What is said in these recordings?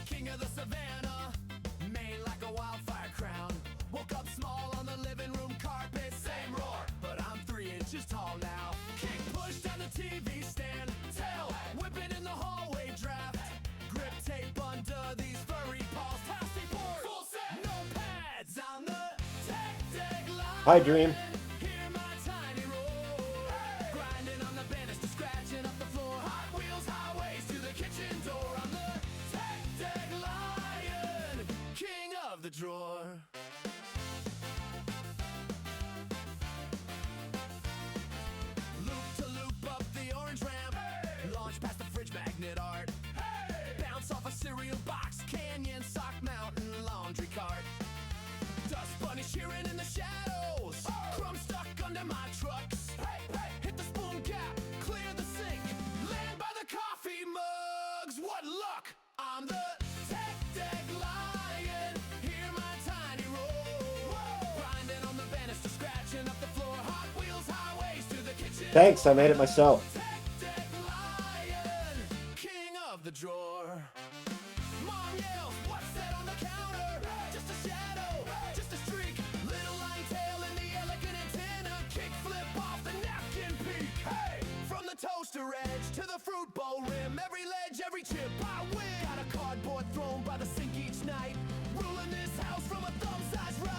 king of the savannah, made like a wildfire crown. Woke up small on the living room carpet, same roar, but I'm 3 inches tall now. Kick push down the TV stand, tail whipping in the hallway draft. Grip tape under these furry paws, plastic board, full set, no pads on the tech deck line. Hi, Dream. Hear my tiny roar, grinding on the banister, scratching up the floor. Hot wheels, highways to the kitchen door. I'm the tech deck lion, king of the drawer. Loop to loop up the orange ramp, launch past the fridge magnet art, bounce off a cereal box, canyon, sock mountain, laundry cart. Dust bunny cheering in the shadows, crumbs stuck under my trucks. Hit the spoon gap, clear the sink, land by the coffee mugs. What luck! I'm the tech deck lion, hear my tiny roar, grinding on the banister, scratching up the floor. Hot wheels, highways to the kitchen. Thanks, I made it myself. Tech deck lion, king of the drawer. Mom yells, what's that on the counter? Just a shadow, just a streak. Little line tail in the elegant antenna. Kick flip off the napkin peak. Hey! From the toaster edge to the fruit bowl rim. Every ledge, every chip, I win. Got a cardboard thrown by the sink each night. Ruling this house from a thumb-sized ride.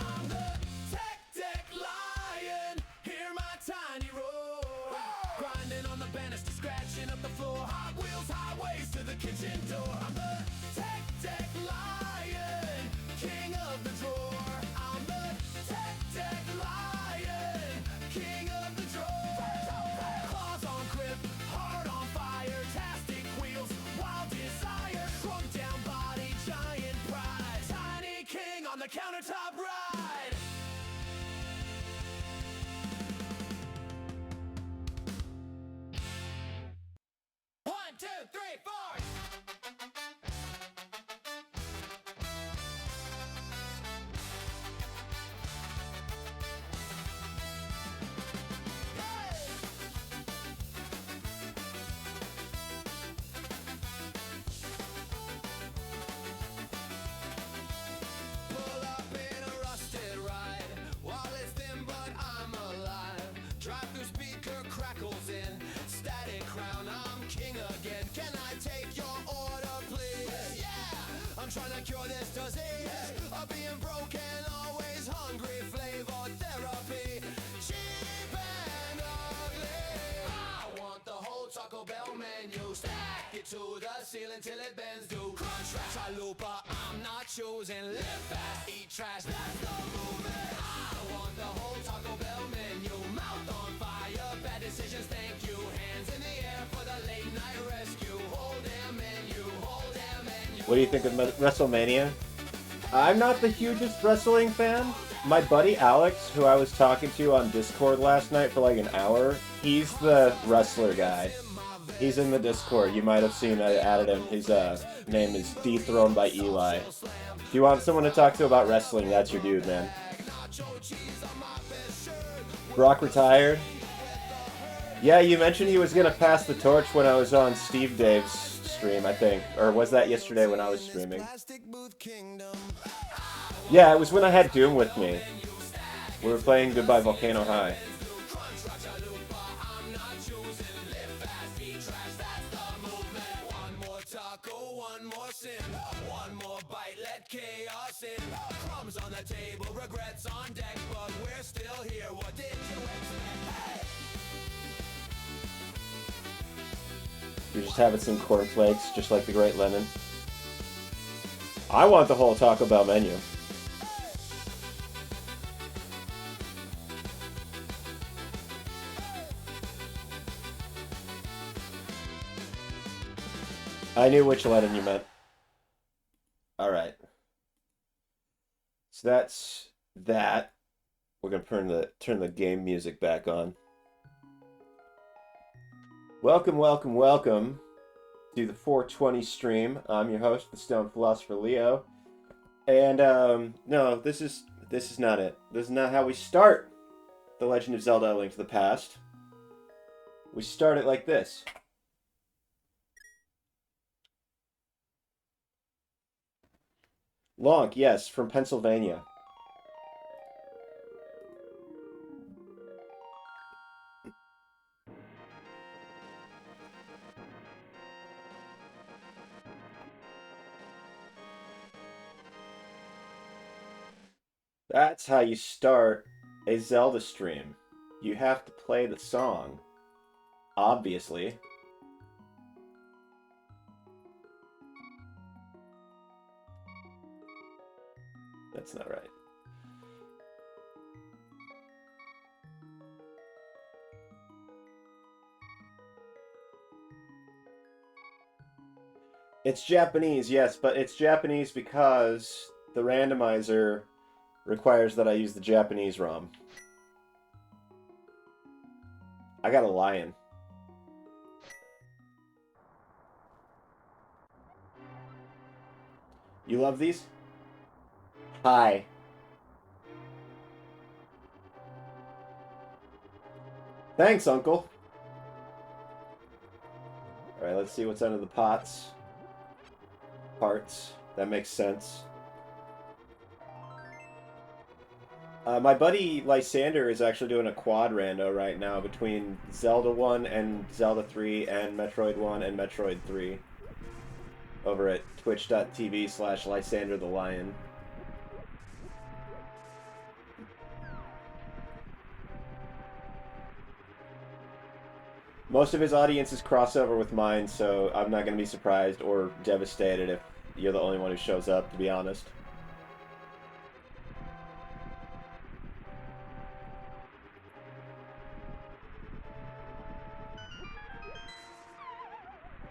I'm the tech deck lion. Hear my tiny roar. Grinding on the banister, scratching up the floor. Hot wheels, highways to the kitchen door. I'm the tech deck lion, king of the drawer. I'm the tech deck lion, king of the drawer. Claws on grip, heart on fire, tastic wheels, wild desire, shrunk down body, giant pride, tiny king on the countertop ride. One, two, three, four. Pull up in a rusted ride, while it's thin but I'm alive. Drive through speaker crackles in, static crown, I'm king again. Can I take your order, please? Yeah, I'm trying to cure this disease of being broken, always hungry, flavor therapy, cheap and ugly. I want the whole Taco Bell menu, stack it to the ceiling till it bends. Do crunch wrap, chalupa, I'm not choosing. Live fast, eat trash, that's the movement. I want the whole Taco Bell menu, mouth on fire, bad decisions, thank you. Hands in the air for the late night rescue. Whole damn menu, whole damn menu. What do you think of WrestleMania? I'm not the hugest wrestling fan. My buddy Alex, who I was talking to on Discord last night for like an hour, he's the wrestler guy. He's in the Discord. You might have seen I added him. His name is Dethroned by Eli. If you want someone to talk to about wrestling, that's your dude, man. Brock retired. Yeah, you mentioned he was going to pass the torch when I was on Steve Dave's stream, I think. Or was that yesterday when I was streaming? Yeah, it was when I had Doom with me. We were playing Goodbye Volcano High. One more bite, let chaos in. Crumbs on the table, regrets on deck, but we're still here. What did you expect? Hey! You're just having some cornflakes, just like the Great Lemon. I want the whole Taco Bell menu. I knew which Lennon you meant. Alright. So that's that. We're gonna turn the game music back on. Welcome, welcome, welcome to the 420 stream. I'm your host, the Stone Philosopher Leo. And no, this is not it. This is not how we start The Legend of Zelda: A Link to the Past. We start it like this. Lonk, yes, from Pennsylvania. That's how you start a Zelda stream. You have to play the song. Obviously. That's not right. It's Japanese, yes, but it's Japanese because the randomizer requires that I use the Japanese ROM. I got a lion. You love these? Hi. Thanks, Uncle. Alright, let's see what's under the pots. Parts. That makes sense. My buddy Lysander is actually doing a quad rando right now between Zelda 1 and Zelda 3 and Metroid 1 and Metroid 3 over at twitch.tv/Lysander the Lion. Most of his audience is crossover with mine, so I'm not going to be surprised or devastated if you're the only one who shows up, to be honest.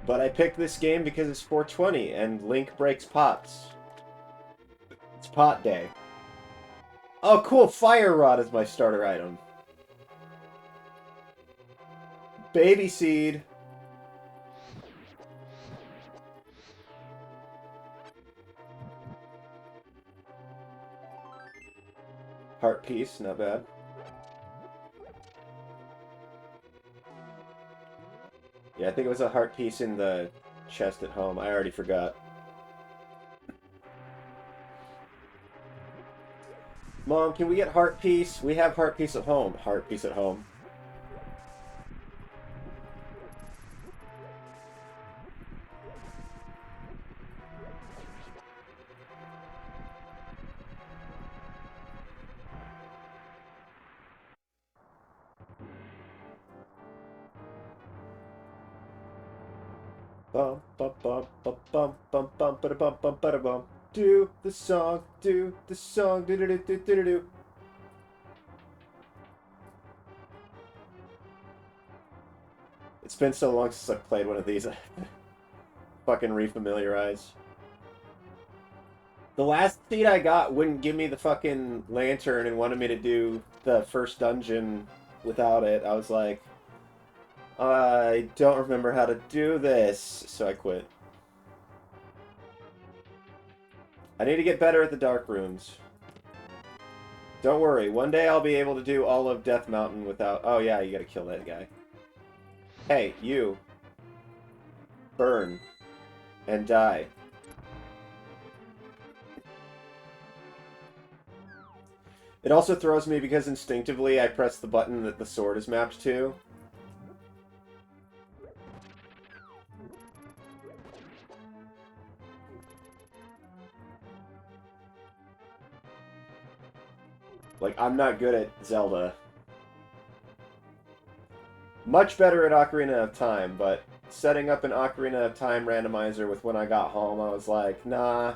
But I picked this game because it's 420 and Link breaks pots. It's pot day. Oh, cool! Fire Rod is my starter item. Baby Seed. Heart Piece, not bad. Yeah, I think it was a heart piece in the chest at home. I already forgot. Mom, can we get heart piece? We have heart piece at home. Heart piece at home. Bum bum bum bum bum bum bum bada bum bum bada bum. Do the song, do the song, do do do do do do. It's been so long since I've played one of these. Fucking refamiliarize. The last seed I got wouldn't give me the fucking lantern and wanted me to do the first dungeon without it. I was like, I don't remember how to do this, so I quit. I need to get better at the dark rooms. Don't worry, one day I'll be able to do all of Death Mountain without... Oh yeah, you gotta kill that guy. Hey, you. Burn. And die. It also throws me because instinctively I press the button that the sword is mapped to. Like, I'm not good at Zelda. Much better at Ocarina of Time, but setting up an Ocarina of Time randomizer with when I got home, I was like, nah,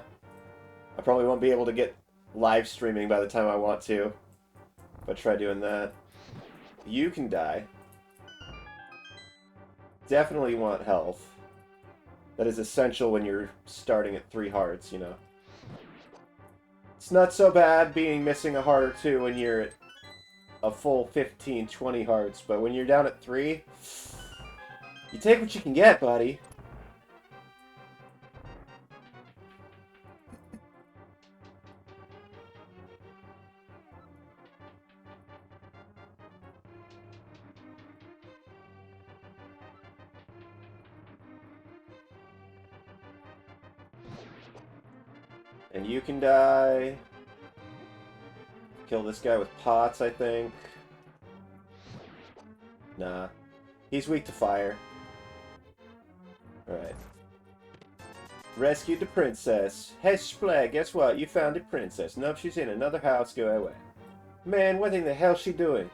I probably won't be able to get live streaming by the time I want to. But try doing that. You can die. Definitely want health. That is essential when you're starting at 3 hearts, you know. It's not so bad being missing a heart or two when you're at a full 15, 20 hearts, but when you're down at 3, you take what you can get, buddy. And you can die. Kill this guy with pots, I think. Nah. He's weak to fire. Alright. Rescued the princess. Hey, Splag, guess what? You found a princess. Nope, she's in another house. Go away. Man, what in the hell's she doing?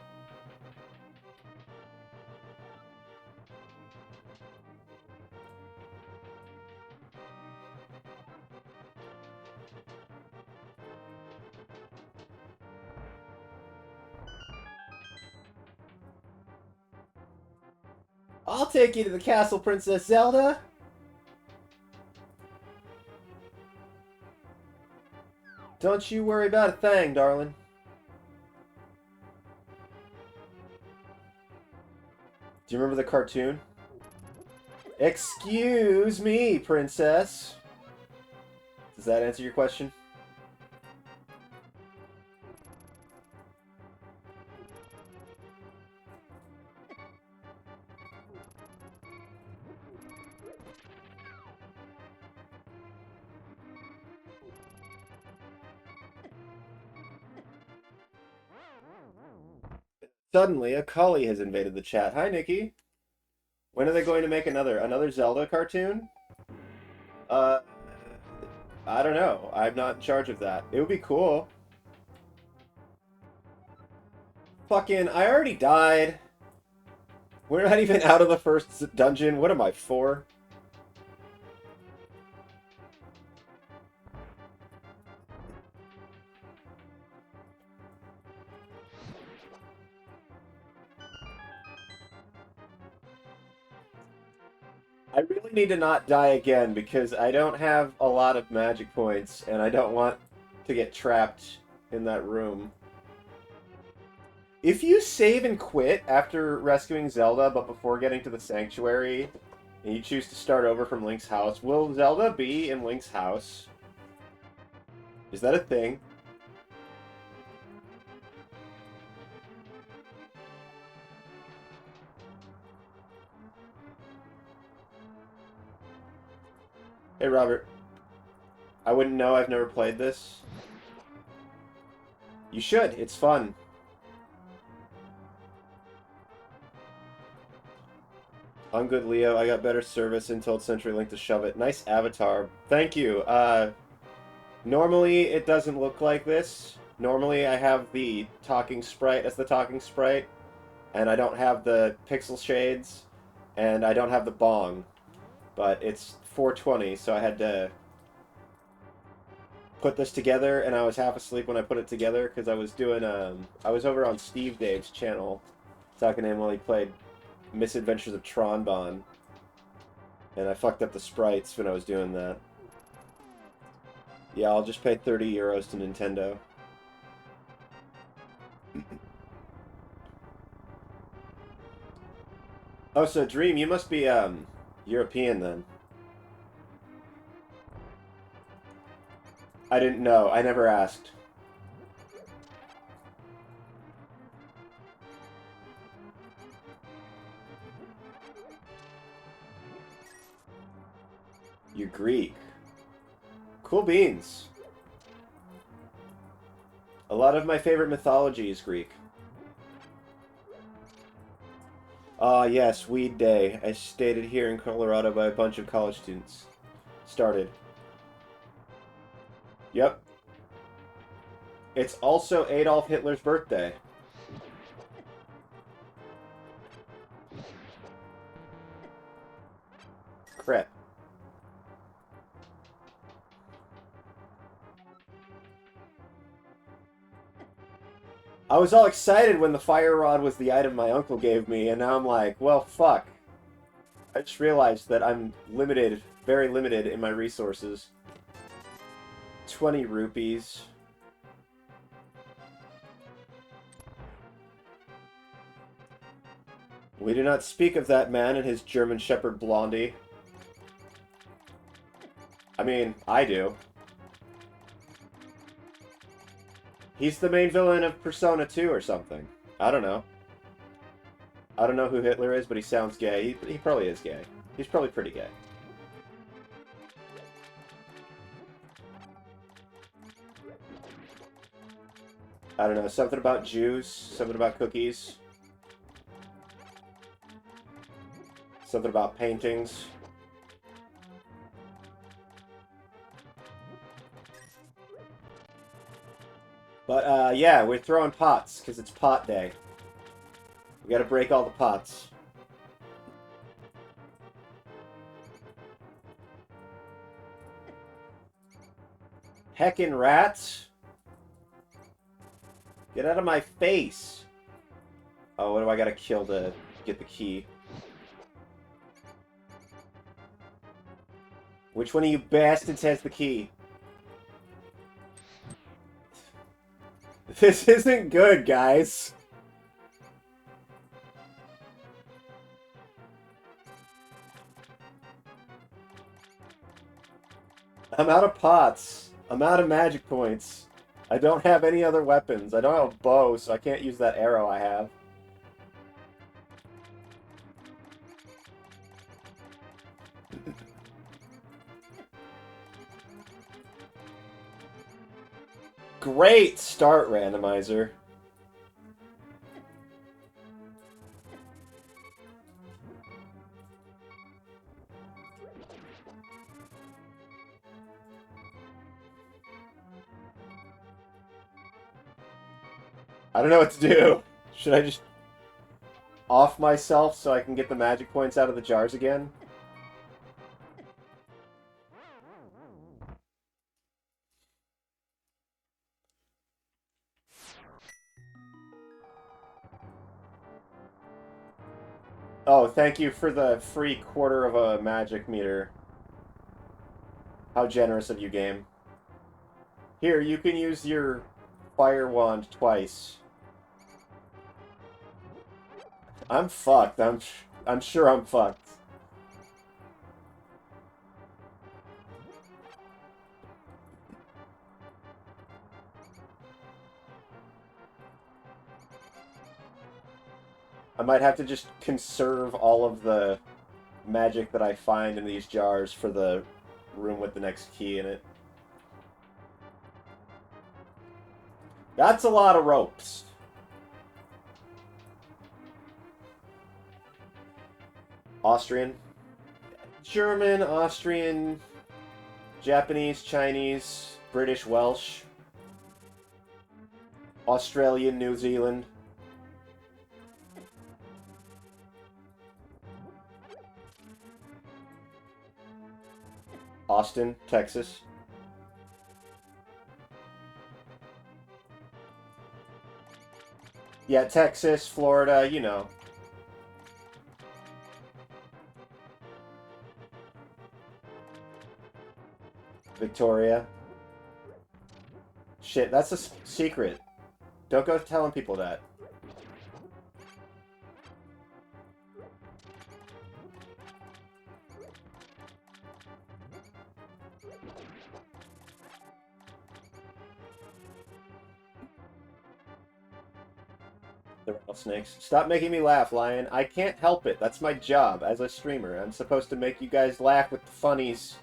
I'll take you to the castle, Princess Zelda! Don't you worry about a thing, darling. Do you remember the cartoon? Excuse me, princess. Does that answer your question? Suddenly, a collie has invaded the chat. Hi, Nikki. When are they going to make another Zelda cartoon? I don't know. I'm not in charge of that. It would be cool. Fucking, I already died. We're not even out of the first dungeon. What am I, 4? I really need to not die again because I don't have a lot of magic points and I don't want to get trapped in that room. If you save and quit after rescuing Zelda but before getting to the sanctuary and you choose to start over from Link's house, will Zelda be in Link's house? Is that a thing? Hey, Robert. I wouldn't know. I've never played this. You should. It's fun. I'm good, Leo. I got better service and told CenturyLink to shove it. Nice avatar. Thank you. Normally it doesn't look like this. Normally I have the talking sprite as the talking sprite, and I don't have the pixel shades, and I don't have the bong. But it's 420, so I had to put this together, and I was half asleep when I put it together because I was doing I was over on Steve Dave's channel talking to him while he played Misadventures of Tronbon, and I fucked up the sprites when I was doing that. Yeah, I'll just pay 30 euros to Nintendo. Oh, so Dream, you must be European then. I didn't know. I never asked. You're Greek. Cool beans. A lot of my favorite mythology is Greek. Ah, yes, Weed Day, as stated here in Colorado by a bunch of college students. Started. Yep. It's also Adolf Hitler's birthday. Crap. I was all excited when the fire rod was the item my uncle gave me, and now I'm like, well, fuck. I just realized that I'm limited, very limited in my resources. 20 rupees. We do not speak of that man and his German Shepherd Blondie. I mean, I do. He's the main villain of Persona 2 or something. I don't know. I don't know who Hitler is, but he sounds gay. He probably is gay. He's probably pretty gay. I don't know, something about juice, something about cookies, something about paintings. But, yeah, we're throwing pots, because it's pot day. We gotta break all the pots. Heckin' rats! Get out of my face! Oh, what do I gotta kill to get the key? Which one of you bastards has the key? This isn't good, guys. I'm out of pots. I'm out of magic points. I don't have any other weapons. I don't have a bow, so I can't use that arrow I have. Great start, Randomizer. I don't know what to do. Should I just off myself so I can get the magic points out of the jars again? Oh, thank you for the free quarter of a magic meter. How generous of you, game. Here, you can use your fire wand twice. I'm fucked. I'm sure I'm fucked. I might have to just conserve all of the magic that I find in these jars for the room with the next key in it. That's a lot of ropes. Austrian. German, Austrian, Japanese, Chinese, British, Welsh, Australian, New Zealand. Austin, Texas. Yeah, Texas, Florida, you know. Victoria. Shit, that's a secret. Don't go telling people that. The rattlesnakes. Stop making me laugh, Lion. I can't help it. That's my job as a streamer. I'm supposed to make you guys laugh with the funnies.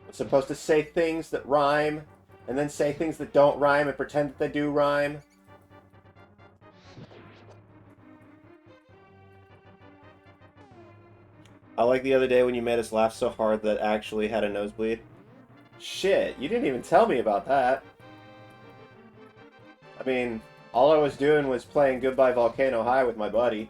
I'm supposed to say things that rhyme, and then say things that don't rhyme and pretend that they do rhyme. I like the other day when you made us laugh so hard that actually had a nosebleed. Shit, you didn't even tell me about that. I mean, all I was doing was playing Goodbye Volcano High with my buddy.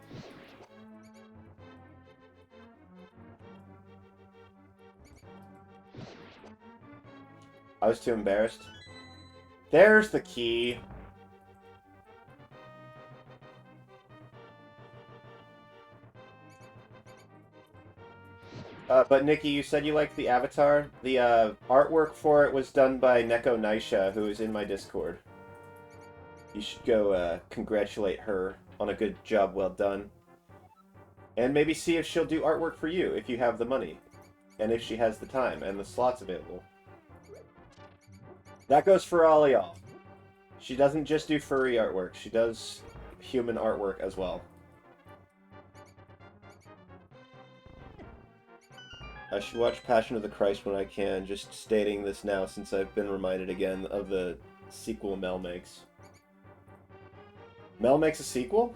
I was too embarrassed. There's the key. But Nikki, you said you liked the Avatar. The artwork for it was done by Neko Naisha, who is in my Discord. You should go congratulate her on a good job well done. And maybe see if she'll do artwork for you, if you have the money. And if she has the time and the slots available. That goes for all of y'all. She doesn't just do furry artwork, she does human artwork as well. I should watch Passion of the Christ when I can, just stating this now since I've been reminded again of the sequel Mel makes. Mel makes a sequel?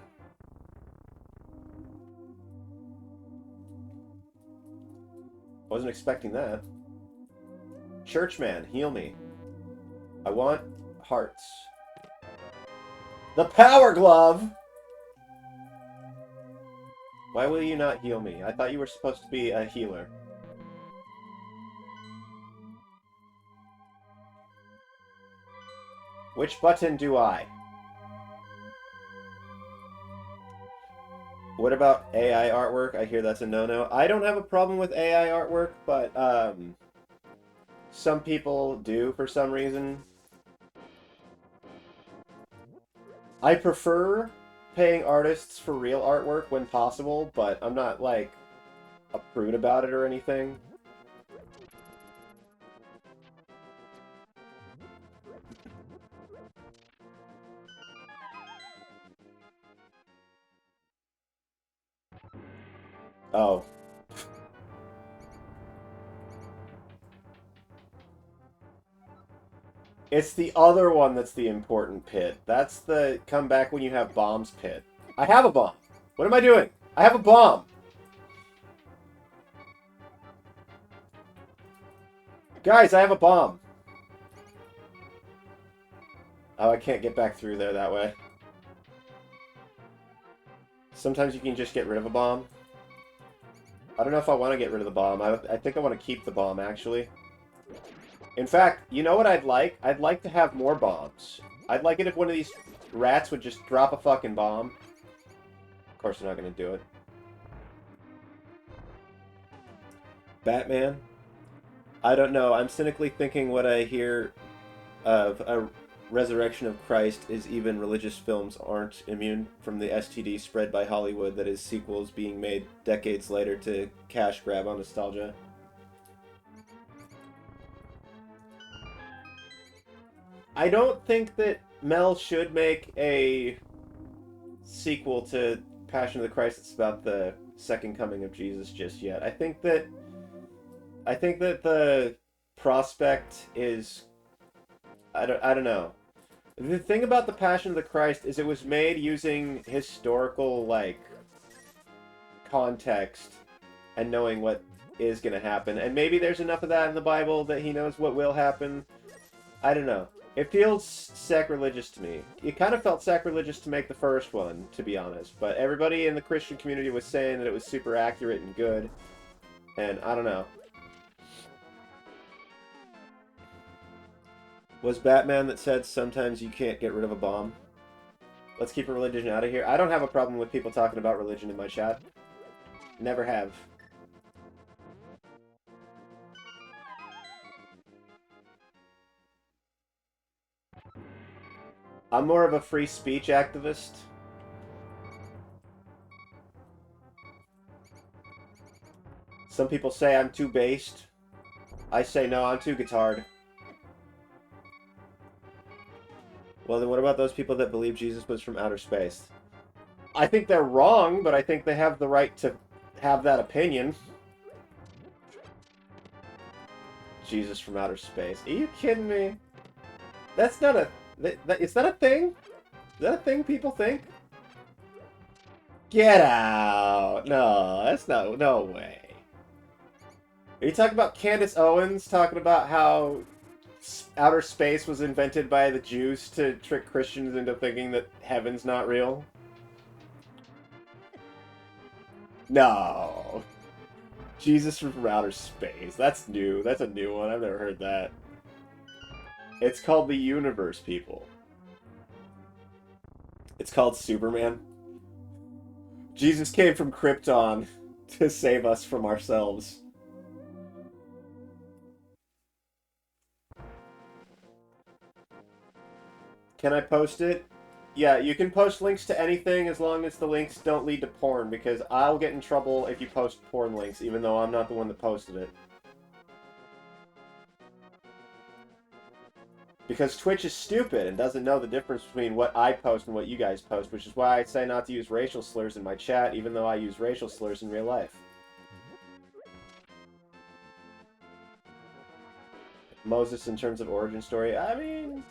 Wasn't expecting that. Churchman, heal me. I want hearts. The Power Glove! Why will you not heal me? I thought you were supposed to be a healer. Which button do I? What about AI artwork? I hear that's a no-no. I don't have a problem with AI artwork, but some people do for some reason. I prefer paying artists for real artwork when possible, but I'm not, like, a prude about it or anything. Oh. It's the other one that's the important pit. That's the come back when you have bombs pit. I have a bomb. What am I doing? I have a bomb. Guys, I have a bomb. Oh, I can't get back through there that way. Sometimes you can just get rid of a bomb. I don't know if I want to get rid of the bomb. I think I want to keep the bomb, actually. In fact, you know what I'd like? I'd like to have more bombs. I'd like it if one of these rats would just drop a fucking bomb. Of course they're not going to do it. Batman? I don't know. I'm cynically thinking what I hear of a resurrection of Christ is even religious films aren't immune from the STD spread by Hollywood that is sequels being made decades later to cash grab on nostalgia. I don't think that Mel should make a sequel to Passion of the Christ that's about the second coming of Jesus just yet. I think that the prospect is I don't know. The thing about the Passion of the Christ is it was made using historical, like, context and knowing what is going to happen. And maybe there's enough of that in the Bible that he knows what will happen. I don't know. It feels sacrilegious to me. It kind of felt sacrilegious to make the first one, to be honest. But everybody in the Christian community was saying that it was super accurate and good. And I don't know. Was Batman that said sometimes you can't get rid of a bomb? Let's keep religion out of here. I don't have a problem with people talking about religion in my chat. Never have. I'm more of a free speech activist. Some people say I'm too based. I say no, I'm too guitared. Well, then what about those people that believe Jesus was from outer space? I think they're wrong, but I think they have the right to have that opinion. Jesus from outer space. Are you kidding me? That's not a... Is that a thing? Is that a thing people think? Get out! No, that's no way. Are you talking about Candace Owens talking about how outer space was invented by the Jews to trick Christians into thinking that heaven's not real? No. Jesus from outer space. That's new. That's a new one. I've never heard that. It's called the universe, people. It's called Superman. Jesus came from Krypton to save us from ourselves. Can I post it? Yeah, you can post links to anything as long as the links don't lead to porn, because I'll get in trouble if you post porn links, even though I'm not the one that posted it. Because Twitch is stupid and doesn't know the difference between what I post and what you guys post, which is why I say not to use racial slurs in my chat, even though I use racial slurs in real life. Moses in terms of origin story, I mean...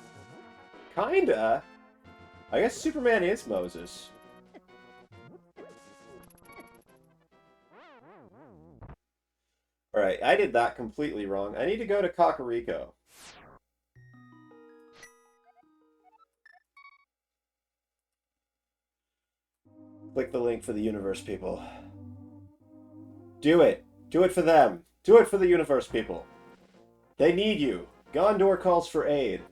kinda. I guess Superman is Moses. Alright, I did that completely wrong. I need to go to Kakariko. Click the link for the universe people. Do it! Do it for them! Do it for the universe people! They need you! Gondor calls for aid.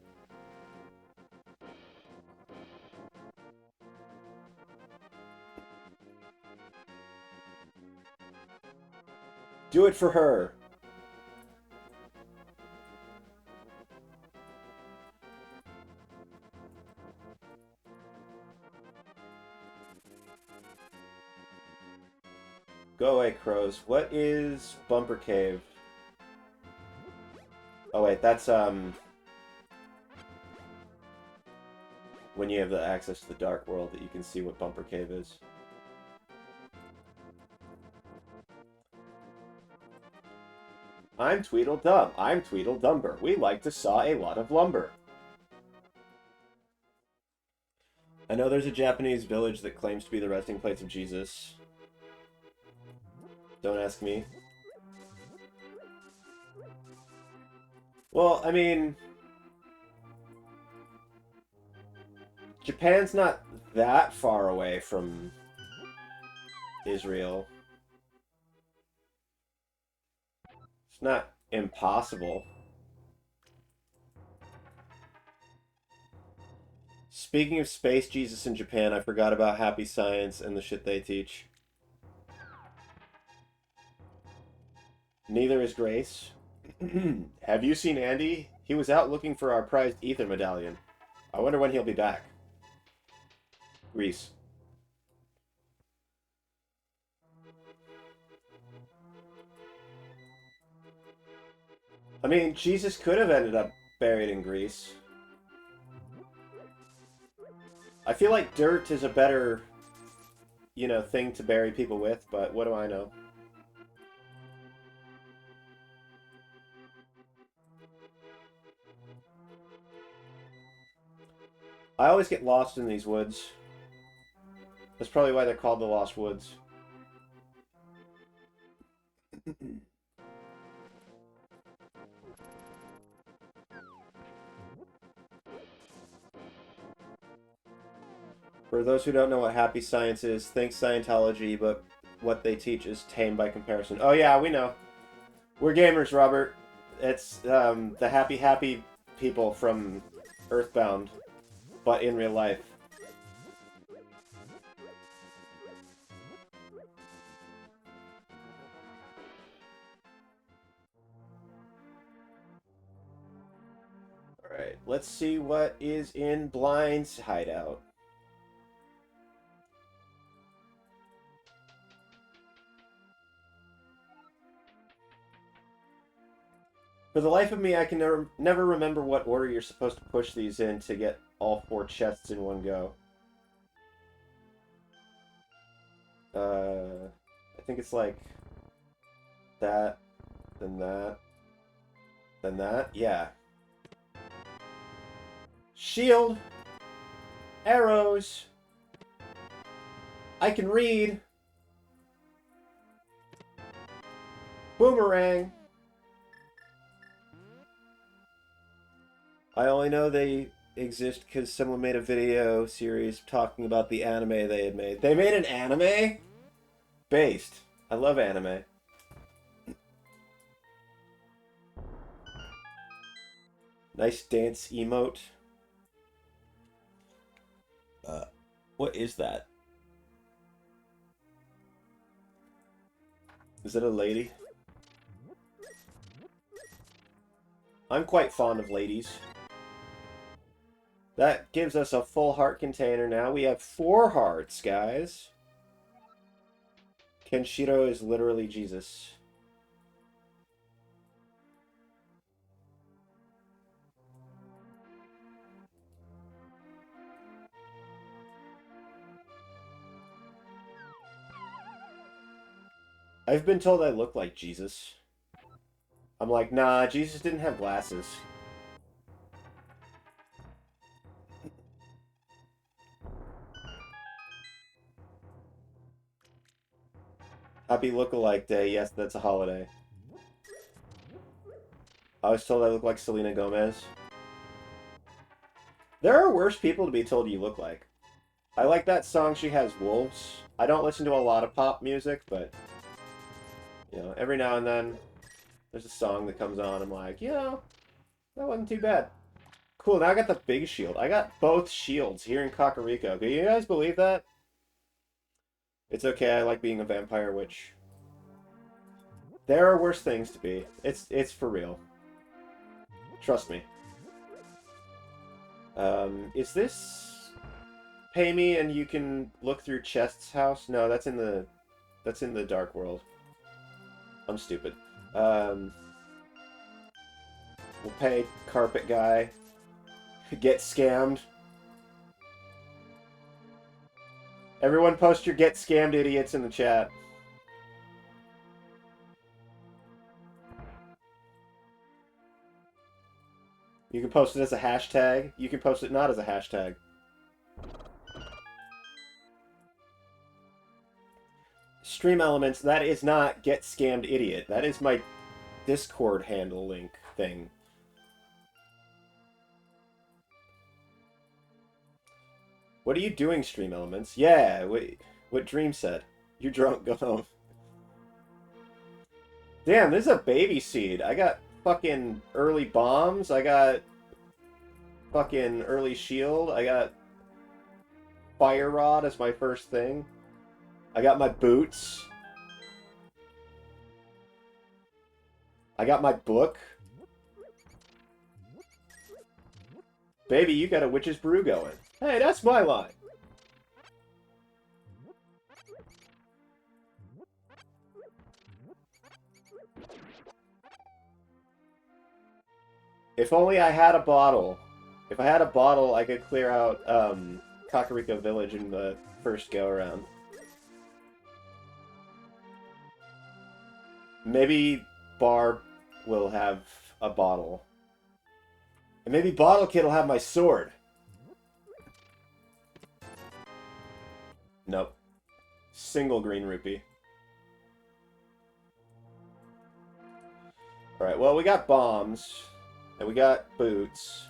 Do it for her! Go away, crows. What is Bumper Cave? Oh wait, that's when you have the access to the Dark World that you can see what Bumper Cave is. I'm Tweedledum. I'm Tweedledumber. We like to saw a lot of lumber. I know there's a Japanese village that claims to be the resting place of Jesus. Don't ask me. Well, I mean, Japan's not that far away from Israel. It's not impossible. Speaking of space Jesus in Japan, I forgot about Happy Science and the shit they teach. Neither is Grace. Have you seen Andy? He was out looking for our prized ether medallion. I wonder when he'll be back. Greece. I mean, Jesus could have ended up buried in Greece. I feel like dirt is a better, you know, thing to bury people with, but what do I know? I always get lost in these woods. That's probably why they're called the Lost Woods. For those who don't know what Happy Science is, think Scientology, but what they teach is tame by comparison. Oh yeah, we know. We're gamers, Robert. It's the happy people from Earthbound, but in real life. Alright, let's see what is in Blind's hideout. For the life of me, I can never remember what order you're supposed to push these in to get all 4 chests in one go. I think it's like that, then that, then that. Yeah. Shield! Arrows! I can read! Boomerang! I only know they exist because someone made a video series talking about the anime they had made. They made an anime? Based. I love anime. Nice dance emote. What is that? Is it a lady? I'm quite fond of ladies. That gives us a full heart container now. We have 4 hearts, guys. Kenshiro is literally Jesus. I've been told I look like Jesus. I'm like, nah, Jesus didn't have glasses. Happy Lookalike Day. Yes, that's a holiday. I was told I look like Selena Gomez. There are worse people to be told you look like. I like that song she has, Wolves. I don't listen to a lot of pop music, but, you know, every now and then there's a song that comes on, I'm like, you know, that wasn't too bad. Cool, now I got the big shield. I got both shields here in Kakariko. Can you guys believe that? It's okay, I like being a vampire witch. There are worse things to be. It's for real. Trust me. Is this... Pay me and you can look through Chest's house? No, that's in the Dark World. I'm stupid. We'll pay Carpet Guy. Get scammed. Everyone post your get scammed idiots in the chat. You can post it as a hashtag. You can post it not as a hashtag. Stream Elements, that is not get scammed idiot. That is my Discord handle link thing. What are you doing, Stream Elements? Yeah, what Dream said. You're drunk, go home. Damn, this is a baby seed. I got fucking early bombs. I got fucking early shield. I got fire rod as my first thing. I got my boots. I got my book. Baby, you got a witch's brew going. Hey, that's my line. If only I had a bottle. If I had a bottle, I could clear out Kakariko Village in the first go-around. Maybe Barb will have a bottle. And maybe Bottle Kid will have my sword. Nope. Single green rupee. Alright, well, we got bombs. And we got boots.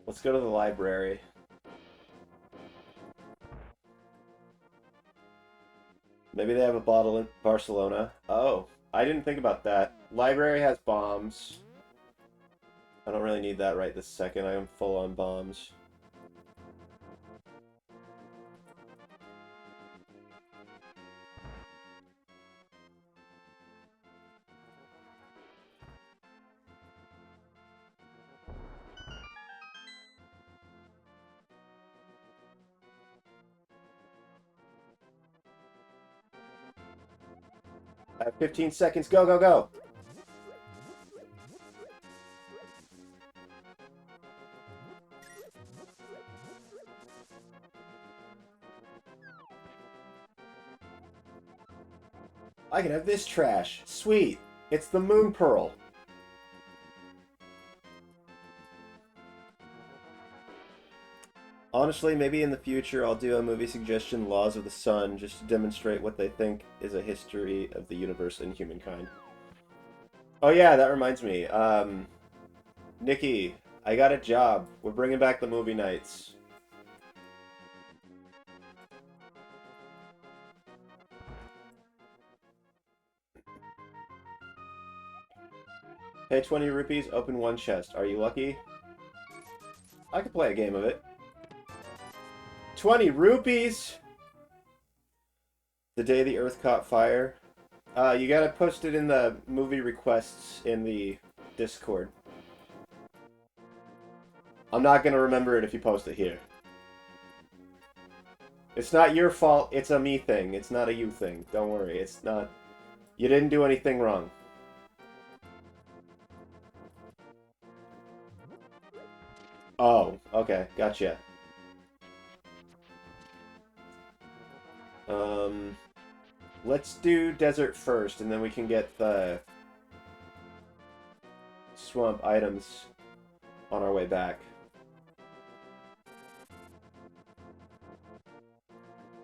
Let's go to the library. Maybe they have a bottle in Barcelona. Oh, I didn't think about that. Library has bombs. I don't really need that right this second. I am full on bombs. I have 15 seconds. Go, go, go! I can have this trash. Sweet. It's the Moon Pearl. Honestly, maybe in the future I'll do a movie suggestion, Laws of the Sun, just to demonstrate what they think is a history of the universe and humankind. Oh yeah, that reminds me. Nikki, I got a job. We're bringing back the movie nights. Pay 20 rupees, open one chest. Are you lucky? I could play a game of it. 20 rupees! The day the earth caught fire. You gotta post it in the movie requests in the Discord. I'm not gonna remember it if you post it here. It's not your fault, it's a me thing. It's not a you thing. Don't worry, it's not... You didn't do anything wrong. Oh, okay, gotcha. Let's do desert first, and then we can get the swamp items. on our way back.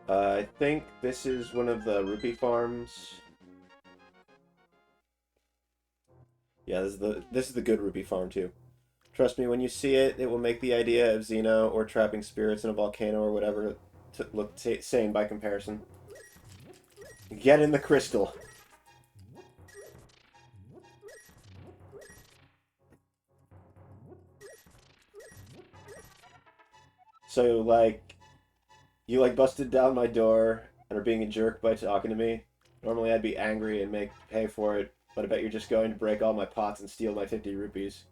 I think this is one of the rupee farms. Yeah, this is the good rupee farm too. Trust me, when you see it, it will make the idea of Xeno or trapping spirits in a volcano or whatever to look sane by comparison. Get in the crystal. So, like, you, like, busted down my door and are being a jerk by talking to me. Normally I'd be angry and make pay for it, but I bet you're just going to break all my pots and steal my 50 rupees.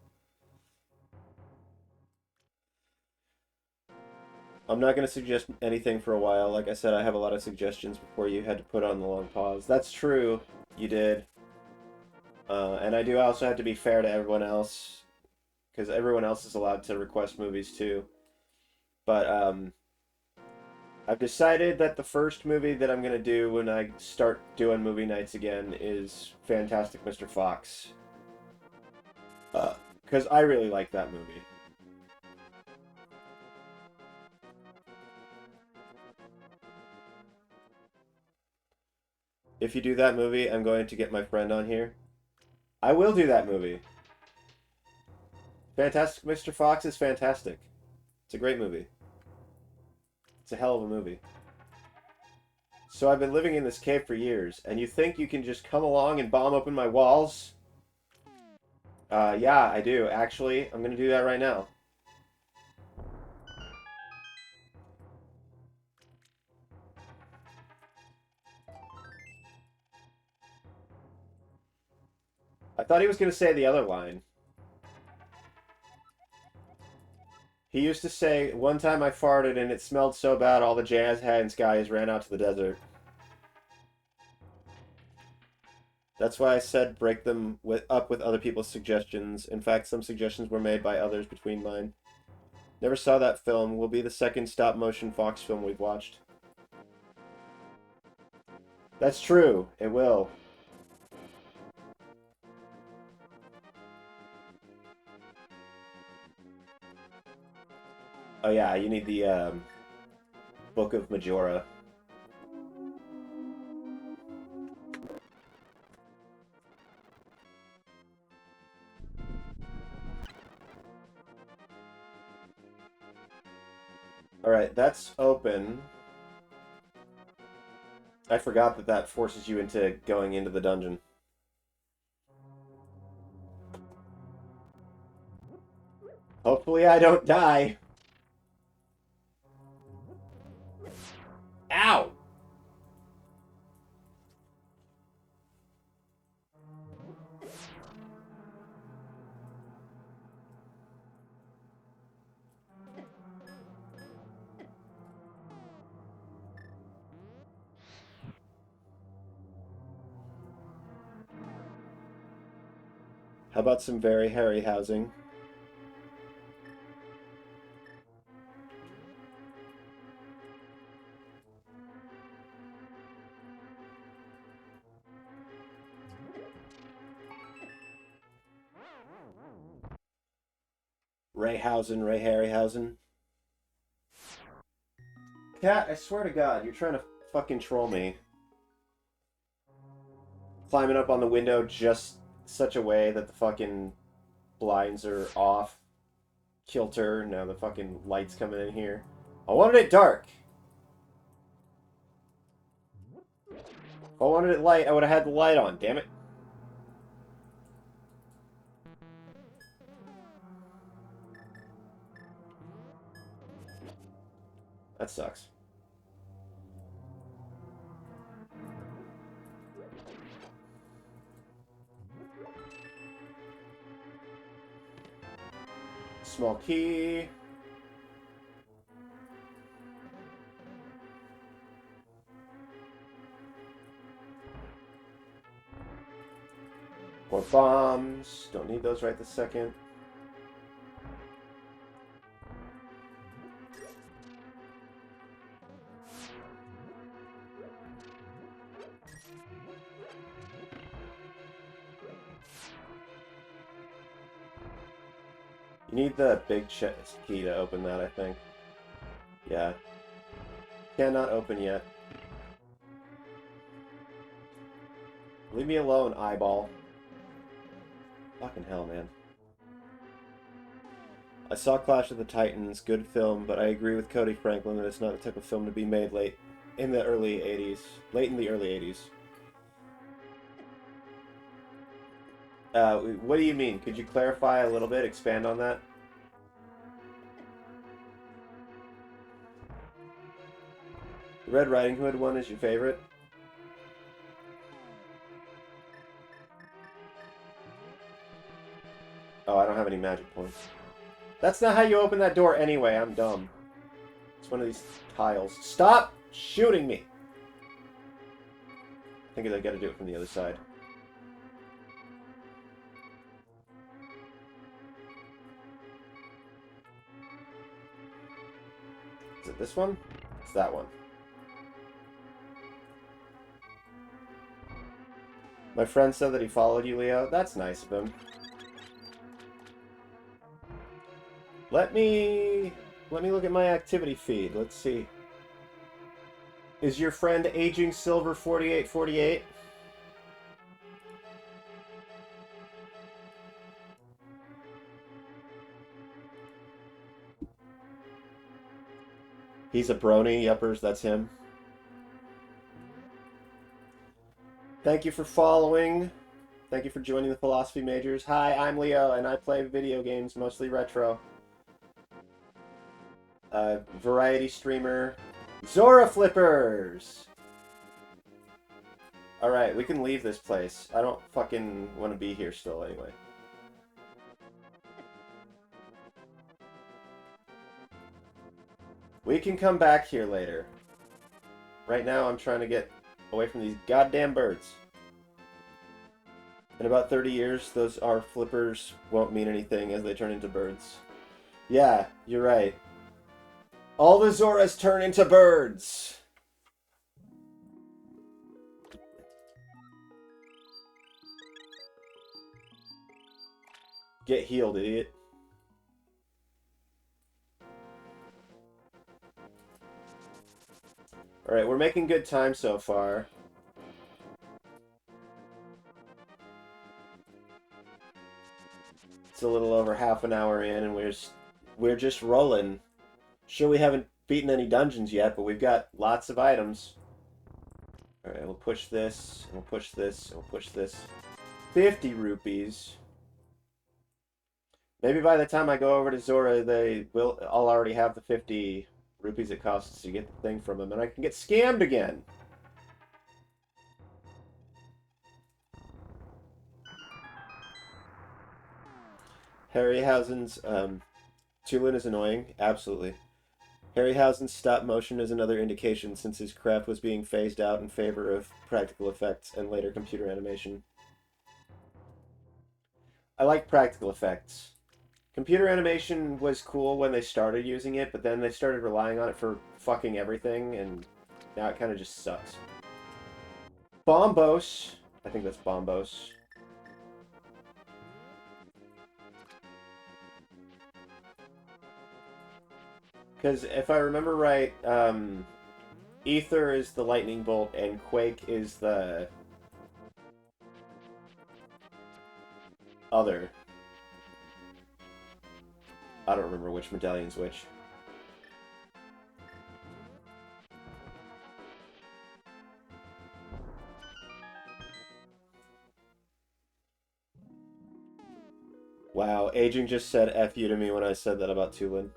I'm not going to suggest anything for a while. Like I said, I have a lot of suggestions before you had to put on the long pause. That's true. You did. And I do also have to be fair to everyone else, because everyone else is allowed to request movies too. But, I've decided that the first movie that I'm going to do when I start doing movie nights again is Fantastic Mr. Fox. Because I really like that movie. If you do that movie, I'm going to get my friend on here. I will do that movie. Fantastic Mr. Fox is fantastic. It's a great movie. It's a hell of a movie. So I've been living in this cave for years, and you think you can just come along and bomb open my walls? Yeah, I do. Actually, I'm gonna do that right now. I thought he was gonna say the other line. He used to say, one time I farted and it smelled so bad all the jazz hands guys ran out to the desert. That's why I said break them up with other people's suggestions. In fact, some suggestions were made by others between mine. Never saw that film. Will be the second stop-motion Fox film we've watched. That's true. It will. Oh yeah, you need the Book of Majora. Alright, that's open. I forgot that that forces you into going into the dungeon. Hopefully I don't die. Ow! How about some very hairy housing? Ray Harryhausen. Cat, I swear to God, you're trying to fucking troll me. Climbing up on the window just such a way that the fucking blinds are off. Kilter, now the fucking light's coming in here. I wanted it dark. If I wanted it light, I would have had the light on, damn it. That sucks. Small key. More bombs. Don't need those right this second. You need the big chest key to open that, I think. Yeah. Cannot open yet. Leave me alone, eyeball. Fucking hell, man. I saw Clash of the Titans, good film, but I agree with Cody Franklin that it's not the type of film to be made late in the early 80s. Late in the early 80s. What do you mean? Could you clarify a little bit? Expand on that? The Red Riding Hood one is your favorite? Oh, I don't have any magic points. That's not how you open that door anyway. I'm dumb. It's one of these tiles. Stop shooting me! I think I gotta do it from the other side. Is it this one? It's that one. My friend said that he followed you, Leo. That's nice of him. Let me look at my activity feed. Let's see. Is your friend Aging Silver 4848? He's a brony, yuppers, that's him. Thank you for following. Thank you for joining the Philosophy Majors. Hi, I'm Leo, and I play video games, mostly retro. Variety streamer. Zora Flippers! Alright, we can leave this place. I don't fucking want to be here still anyway. We can come back here later. Right now, I'm trying to get away from these goddamn birds. In about 30 years, those our flippers won't mean anything as they turn into birds. Yeah, you're right. All the Zoras turn into birds! Get healed, idiot. Alright, we're making good time so far. It's a little over half an hour in, and we're just rolling. Sure, we haven't beaten any dungeons yet, but we've got lots of items. Alright, we'll push this, and we'll push this, and we'll push this. 50 rupees. Maybe by the time I go over to Zora, I'll already have the 50 rupees it costs to get the thing from him, and I can get scammed again. Harryhausen's, Tulin is annoying. Absolutely. Harryhausen's stop motion is another indication since his craft was being phased out in favor of practical effects and later computer animation. I like practical effects. Computer animation was cool when they started using it, but then they started relying on it for fucking everything, and now it kind of just sucks. Bombos. I think that's Bombos. Because if I remember right, Ether is the lightning bolt, and Quake is the other. I don't remember which medallion's which. Wow, Aging just said F you to me when I said that about Tulin.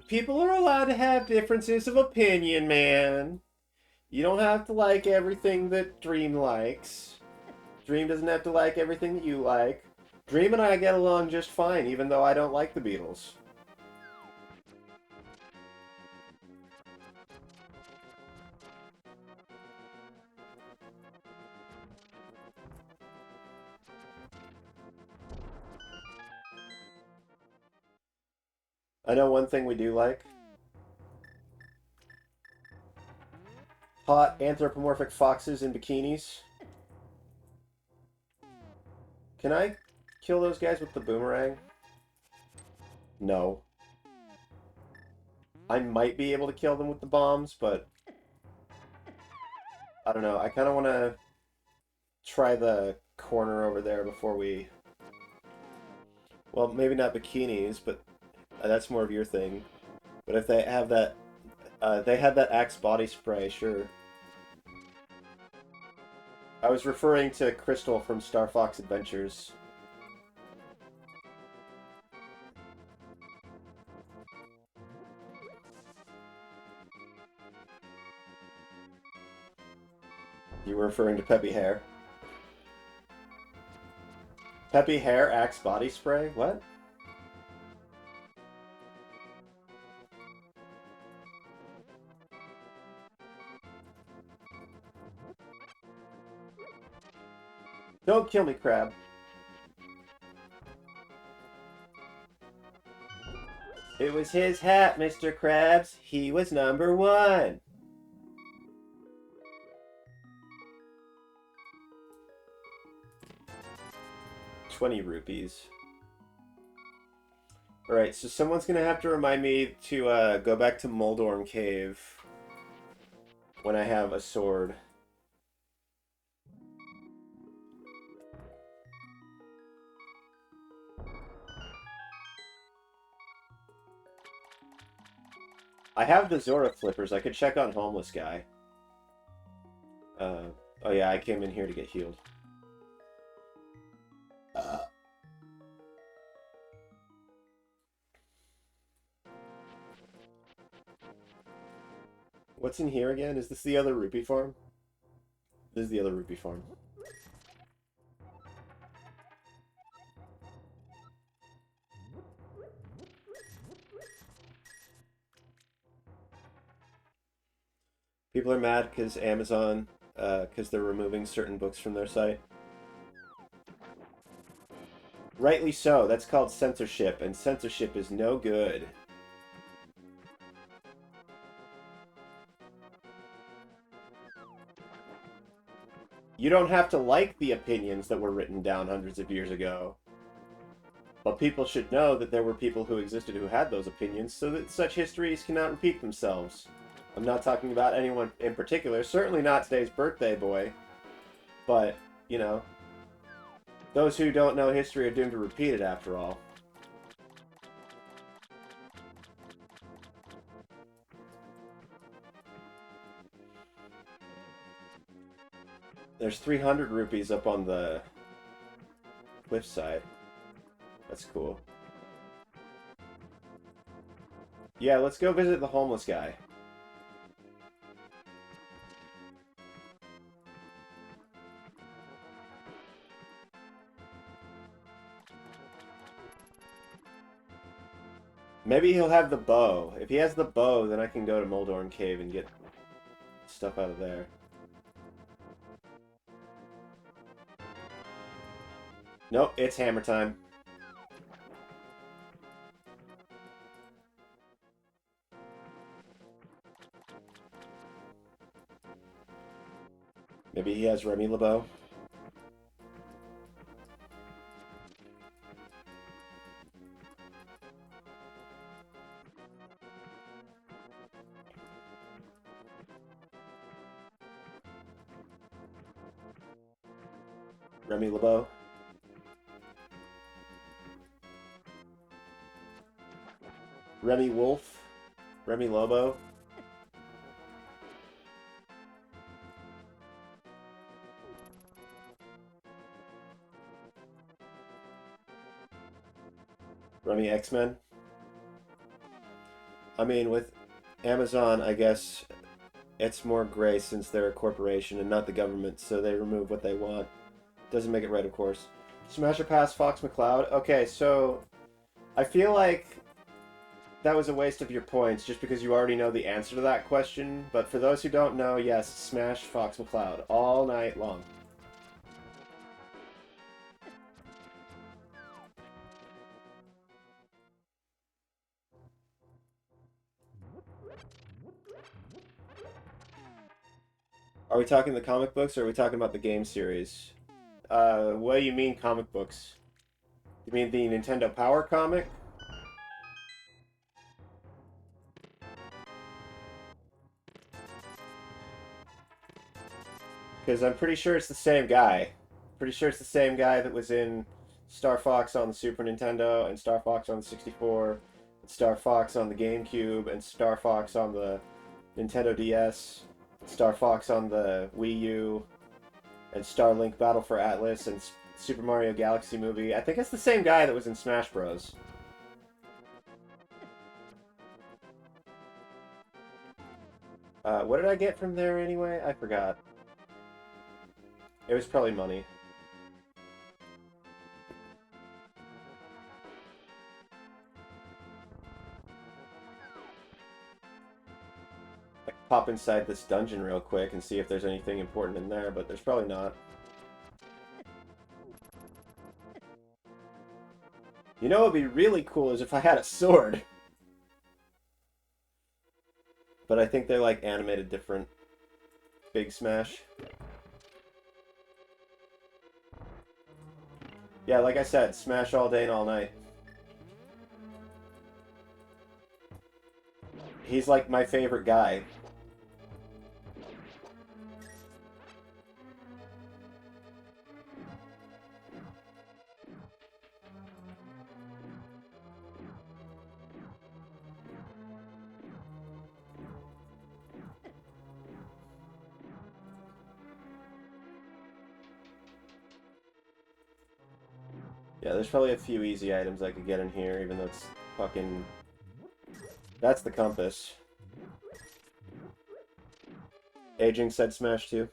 People are allowed to have differences of opinion, man. You don't have to like everything that Dream likes. Dream doesn't have to like everything that you like. Dream and I get along just fine, even though I don't like the Beatles. I know one thing we do like. Hot anthropomorphic foxes in bikinis. Can I kill those guys with the boomerang? No. I might be able to kill them with the bombs, but I don't know. I kind of want to try the corner over there before we... Well, maybe not bikinis, but that's more of your thing. But if they have that... they had that Axe body spray, sure. I was referring to Crystal from Star Fox Adventures. You were referring to Peppy Hair. Peppy Hair Axe body spray? What? Don't kill me, Crab. It was his hat, Mr. Krabs. He was number one. ₹20. Alright, so someone's gonna have to remind me to go back to Moldorm Cave when I have a sword. I have the Zora flippers. I could check on Homeless Guy. Oh yeah, I came in here to get healed. What's in here again? Is this the other rupee farm? This is the other rupee farm. People are mad because Amazon, because they're removing certain books from their site. Rightly so. That's called censorship, and censorship is no good. You don't have to like the opinions that were written down hundreds of years ago. But people should know that there were people who existed who had those opinions, so that such histories cannot repeat themselves. I'm not talking about anyone in particular, certainly not today's birthday boy. But, you know, those who don't know history are doomed to repeat it after all. There's 300 rupees up on the cliff side. That's cool. Yeah, let's go visit the homeless guy. Maybe he'll have the bow. If he has the bow, then I can go to Moldorm Cave and get stuff out of there. Nope, it's hammer time. Maybe he has Remy LeBeau. Remy LeBeau. Remy Wolf. Remy Lobo. Remy X-Men. I mean, with Amazon, I guess it's more gray since they're a corporation and not the government, so they remove what they want. Doesn't make it right, of course. Smash or pass Fox McCloud? Okay, so I feel like that was a waste of your points just because you already know the answer to that question, but for those who don't know, yes, smash Fox McCloud all night long. Are we talking the comic books or are we talking about the game series? What do you mean comic books? You mean the Nintendo Power comic? Because I'm pretty sure it's the same guy. Pretty sure it's the same guy that was in Star Fox on the Super Nintendo, and Star Fox on the 64, and Star Fox on the GameCube, and Star Fox on the Nintendo DS, Star Fox on the Wii U, and Starlink Battle for Atlas, and Super Mario Galaxy Movie. I think it's the same guy that was in Smash Bros. What did I get from there anyway? I forgot. It was probably money. I can pop inside this dungeon real quick and see if there's anything important in there, but there's probably not. You know what would be really cool is if I had a sword. But I think they're like animated different. Big Smash. Yeah, like I said, Smash all day and all night. He's like my favorite guy. Yeah, there's probably a few easy items I could get in here, even though it's fucking... That's the compass. Aging said Smash 2.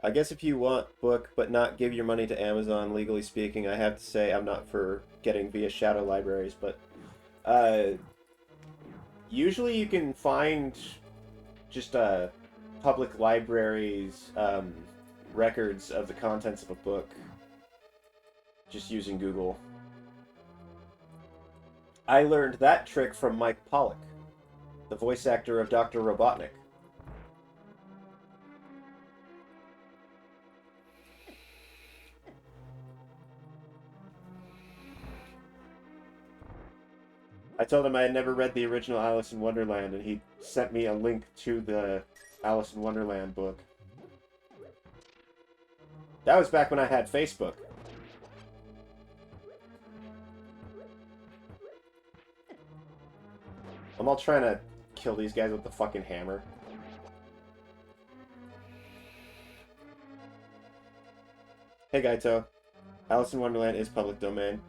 I guess if you want book, but not give your money to Amazon, legally speaking, I have to say I'm not for getting via shadow libraries, but... usually you can find just public libraries records of the contents of a book just using Google. I learned that trick from Mike Pollock, the voice actor of Dr. Robotnik. I told him I had never read the original Alice in Wonderland, and he sent me a link to the Alice in Wonderland book. That was back when I had Facebook. I'm all trying to kill these guys with the fucking hammer. Hey, Gaito. Alice in Wonderland is public domain.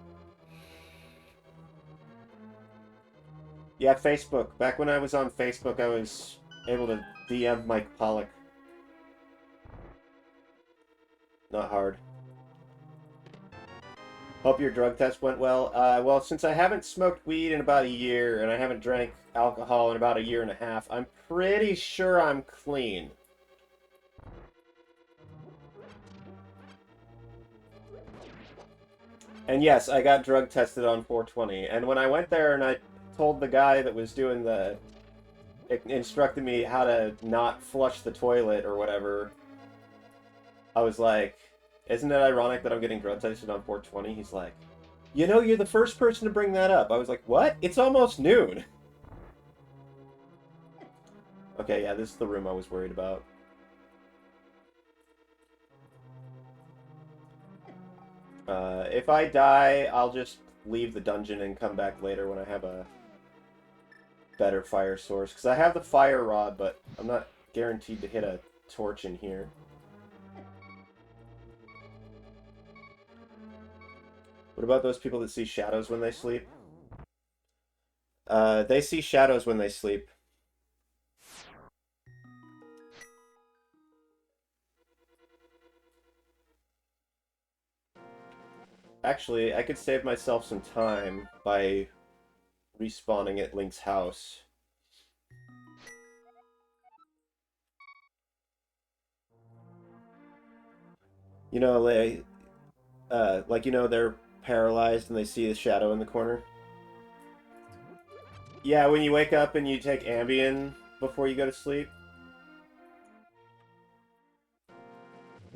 Yeah, Facebook. Back when I was on Facebook, I was able to DM Mike Pollock. Not hard. Hope your drug test went well. Well, since I haven't smoked weed in about a year, and I haven't drank alcohol in about a year and a half, I'm pretty sure I'm clean. And yes, I got drug tested on 420, and when I went there and I told the guy that was doing the... instructed me how to not flush the toilet or whatever, I was like, isn't it ironic that I'm getting drug tested on 420? He's like, you know, you're the first person to bring that up. I was like, what? It's almost noon. Okay, yeah, this is the room I was worried about. If I die, I'll just leave the dungeon and come back later when I have a better fire source. Because I have the fire rod, but I'm not guaranteed to hit a torch in here. What about those people that see shadows when they sleep? They see shadows when they sleep. Actually, I could save myself some time by respawning at Link's house. You know, they, like, you know, they're paralyzed and they see a shadow in the corner. Yeah, when you wake up and you take Ambien before you go to sleep.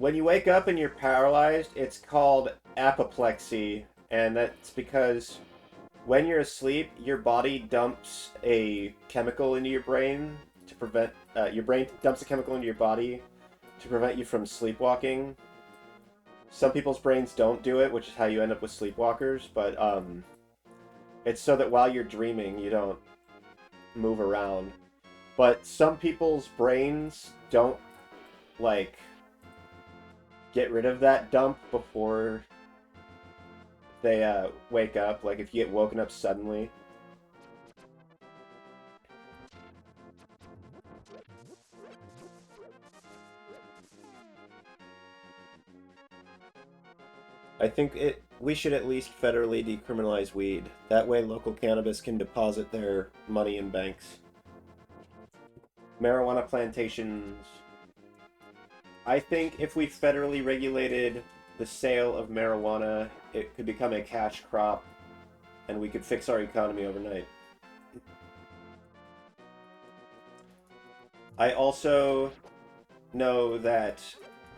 When you wake up and you're paralyzed, it's called apoplexy, and that's because when you're asleep, your body dumps a chemical into your brain to prevent your brain dumps a chemical into your body to prevent you from sleepwalking. Some people's brains don't do it, which is how you end up with sleepwalkers, but it's so that while you're dreaming, you don't move around. But some people's brains don't, like, get rid of that dump before they wake up. Like, if you get woken up suddenly. I think we should at least federally decriminalize weed. That way local cannabis can deposit their money in banks. Marijuana plantations. I think if we federally regulated the sale of marijuana, it could become a cash crop, and we could fix our economy overnight. I also know that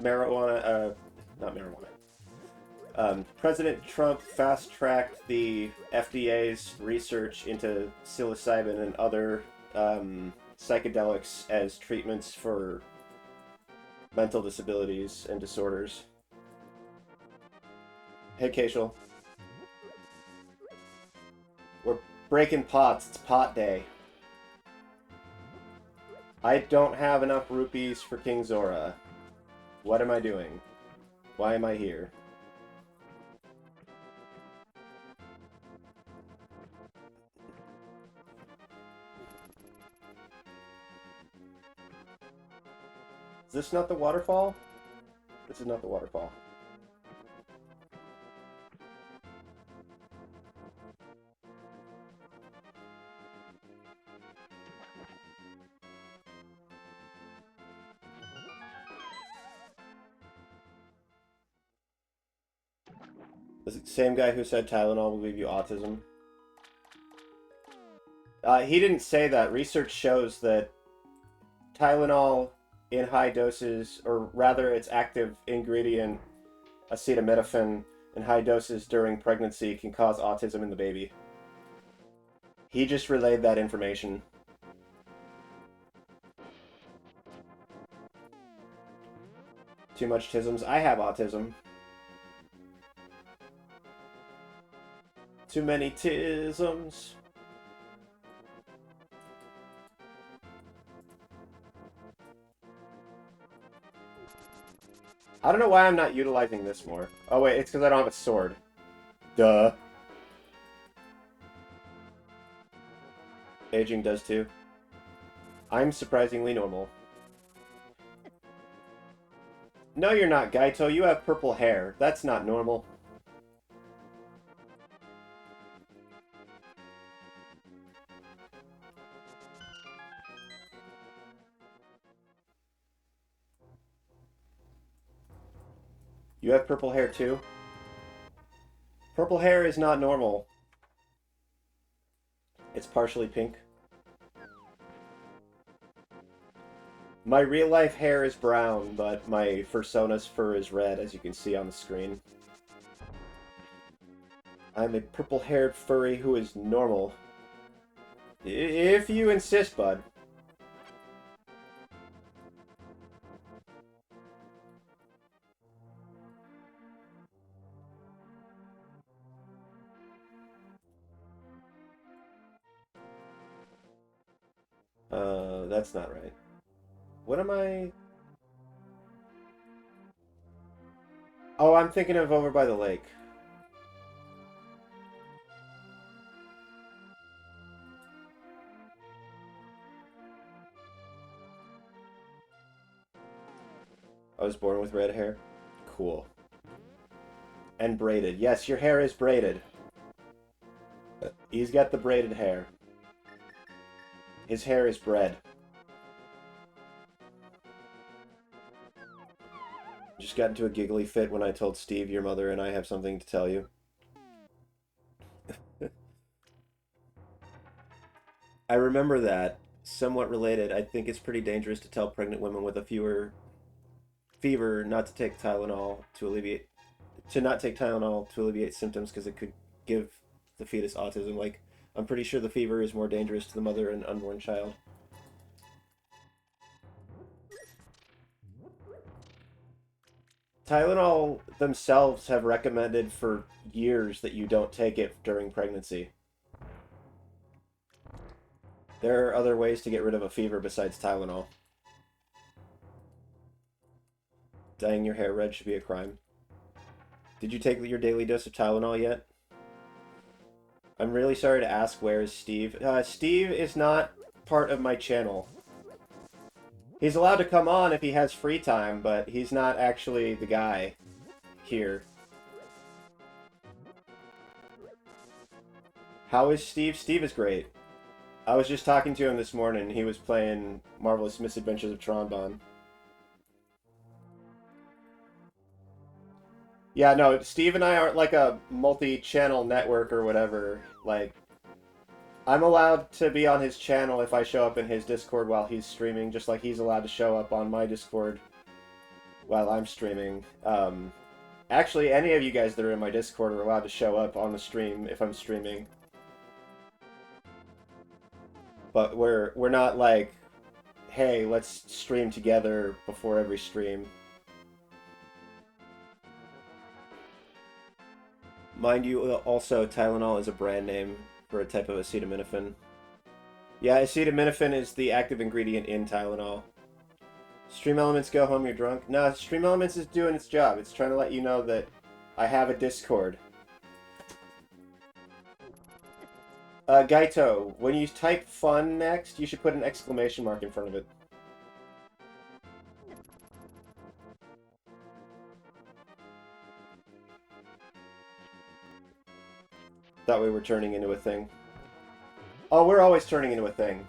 marijuana, not marijuana, President Trump fast-tracked the FDA's research into psilocybin and other psychedelics as treatments for mental disabilities and disorders. Hey, Keishal. We're breaking pots. It's pot day. I don't have enough rupees for King Zora. What am I doing? Why am I here? Is this not the waterfall? This is not the waterfall. The same guy who said Tylenol will give you autism. He didn't say that. Research shows that Tylenol in high doses, or rather its active ingredient, acetaminophen, in high doses during pregnancy can cause autism in the baby. He just relayed that information. Too much tisms. I have autism. Too many tisms. I don't know why I'm not utilizing this more. Oh wait, it's because I don't have a sword. Duh. Aging does too. I'm surprisingly normal. No, you're not, Gaito. You have purple hair. That's not normal. You have purple hair too? Purple hair is not normal. It's partially pink. My real life hair is brown, but my Fursona's fur is red, as you can see on the screen. I'm a purple-haired furry who is normal. If you insist, bud. That's not right. What am I... Oh, I'm thinking of over by the lake. I was born with red hair. Cool. And braided. Yes, your hair is braided. He's got the braided hair. His hair is bred. Just got into a giggly fit when I told Steve your mother and I have something to tell you. I remember that. Somewhat related, I think it's pretty dangerous to tell pregnant women with a fewer fever, not to take Tylenol to alleviate to not take Tylenol to alleviate symptoms because it could give the fetus autism. Like, I'm pretty sure the fever is more dangerous to the mother and unborn child. Tylenol themselves have recommended for years that you don't take it during pregnancy. There are other ways to get rid of a fever besides Tylenol. Dyeing your hair red should be a crime. Did you take your daily dose of Tylenol yet? I'm really sorry to ask, where is Steve? Steve is not part of my channel. He's allowed to come on if he has free time, but he's not actually the guy here. How is Steve? Steve is great. I was just talking to him this morning. He was playing Marvelous Misadventures of Tron. Yeah, no, Steve and I aren't like a multi-channel network or whatever. Like, I'm allowed to be on his channel if I show up in his Discord while he's streaming, just like he's allowed to show up on my Discord while I'm streaming. Actually, any of you guys that are in my Discord are allowed to show up on the stream if I'm streaming. But we're not like, hey, let's stream together before every stream. Mind you, also, Tylenol is a brand name for a type of acetaminophen. Yeah, acetaminophen is the active ingredient in Tylenol. Stream Elements, go home, you're drunk. No, Stream Elements is doing its job. It's trying to let you know that I have a Discord. Gaito, when you type fun next, you should put an exclamation mark in front of it. That way we're turning into a thing. Oh, we're always turning into a thing.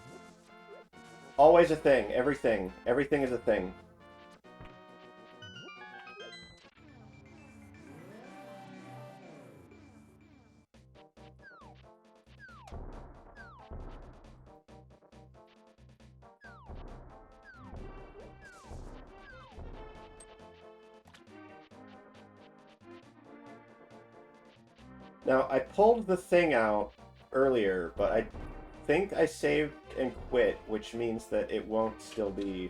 Always a thing. Everything. Everything is a thing. Now, I pulled the thing out earlier, but I think I saved and quit, which means that it won't still be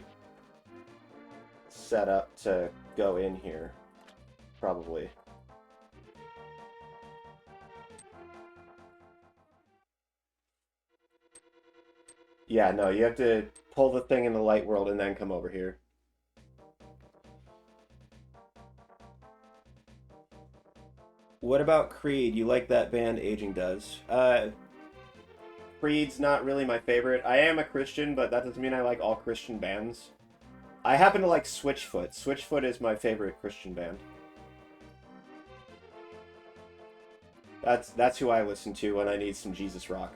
set up to go in here. Probably. Yeah, no, you have to pull the thing in the light world and then come over here. What about Creed? You like that band Aging Does? Creed's not really my favorite. I am a Christian, but that doesn't mean I like all Christian bands. I happen to like Switchfoot. Switchfoot is my favorite Christian band. That's who I listen to when I need some Jesus rock.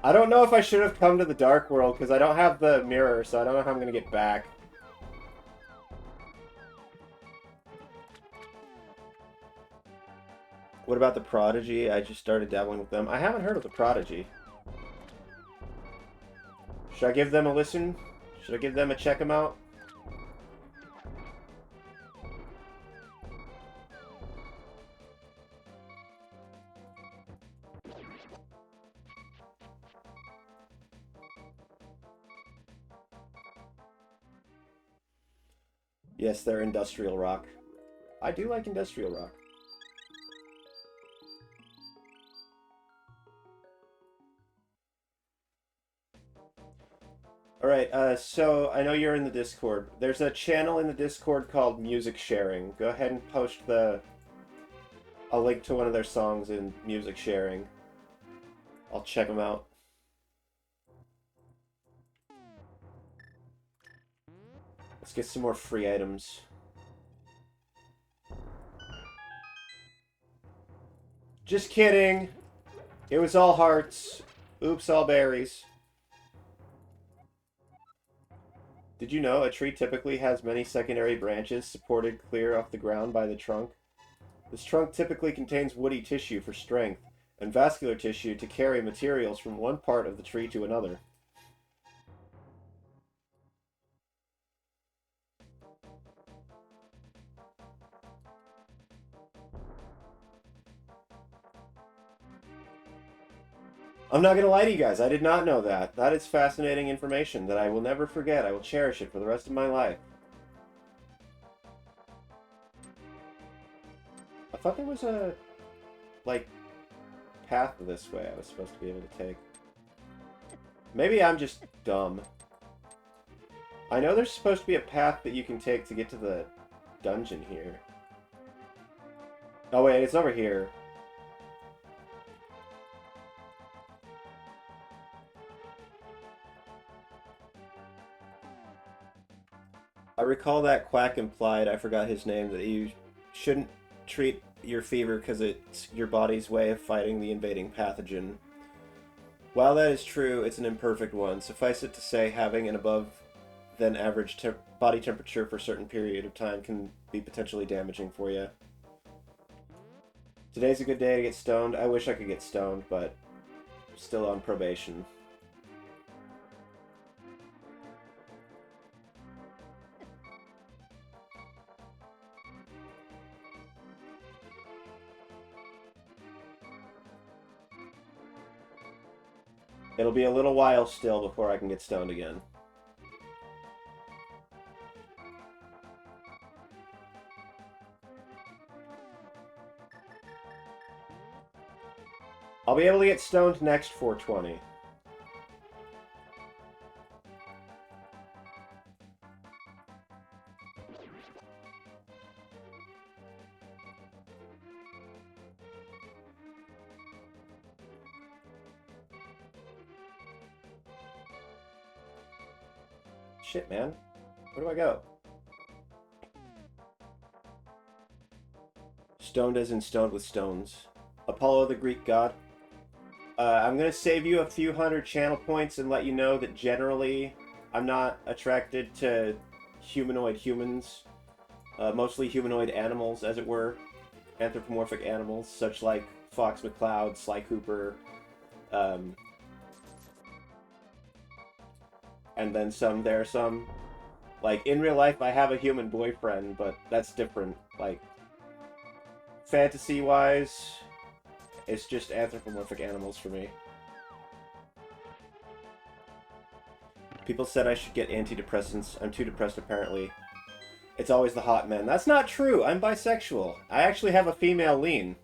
I don't know if I should have come to the Dark World, because I don't have the mirror, so I don't know how I'm going to get back. What about the Prodigy? I just started dabbling with them. I haven't heard of the Prodigy. Should I give them a listen? Should I give them a check them out? Yes, they're industrial rock. I do like industrial rock. Alright, so I know you're in the Discord. There's a channel in the Discord called Music Sharing. Go ahead and post a link to one of their songs in Music Sharing. I'll check them out. Let's get some more free items. Just kidding! It was all hearts. Oops, all berries. Did you know a tree typically has many secondary branches supported clear off the ground by the trunk? This trunk typically contains woody tissue for strength. and vascular tissue to carry materials from one part of the tree to another. I'm not going to lie to you guys, I did not know that. That is fascinating information that I will never forget. I will cherish it for the rest of my life. I thought there was a, like, path this way I was supposed to be able to take. Maybe I'm just dumb. I know there's supposed to be a path that you can take to get to the dungeon here. Oh wait, it's over here. I recall that Quack implied, I forgot his name, that you shouldn't treat your fever because it's your body's way of fighting the invading pathogen. While that is true, it's an imperfect one. Suffice it to say, having an above than average body temperature for a certain period of time can be potentially damaging for you. Today's a good day to get stoned. I wish I could get stoned, but I'm still on probation. It'll be a little while still before I can get stoned again. I'll be able to get stoned next 420. Shit, man. Where do I go? Stoned as in stoned with stones. Apollo, the Greek god. I'm going to save you a few hundred channel points and let you know that generally I'm not attracted to humanoid humans. Mostly humanoid animals, as it were. Anthropomorphic animals, such like Fox McCloud, Sly Cooper, and then there are some. Like, in real life, I have a human boyfriend, but that's different. Like, fantasy-wise, it's just anthropomorphic animals for me. People said I should get antidepressants. I'm too depressed, apparently. It's always the hot men. That's not true! I'm bisexual. I actually have a female lean.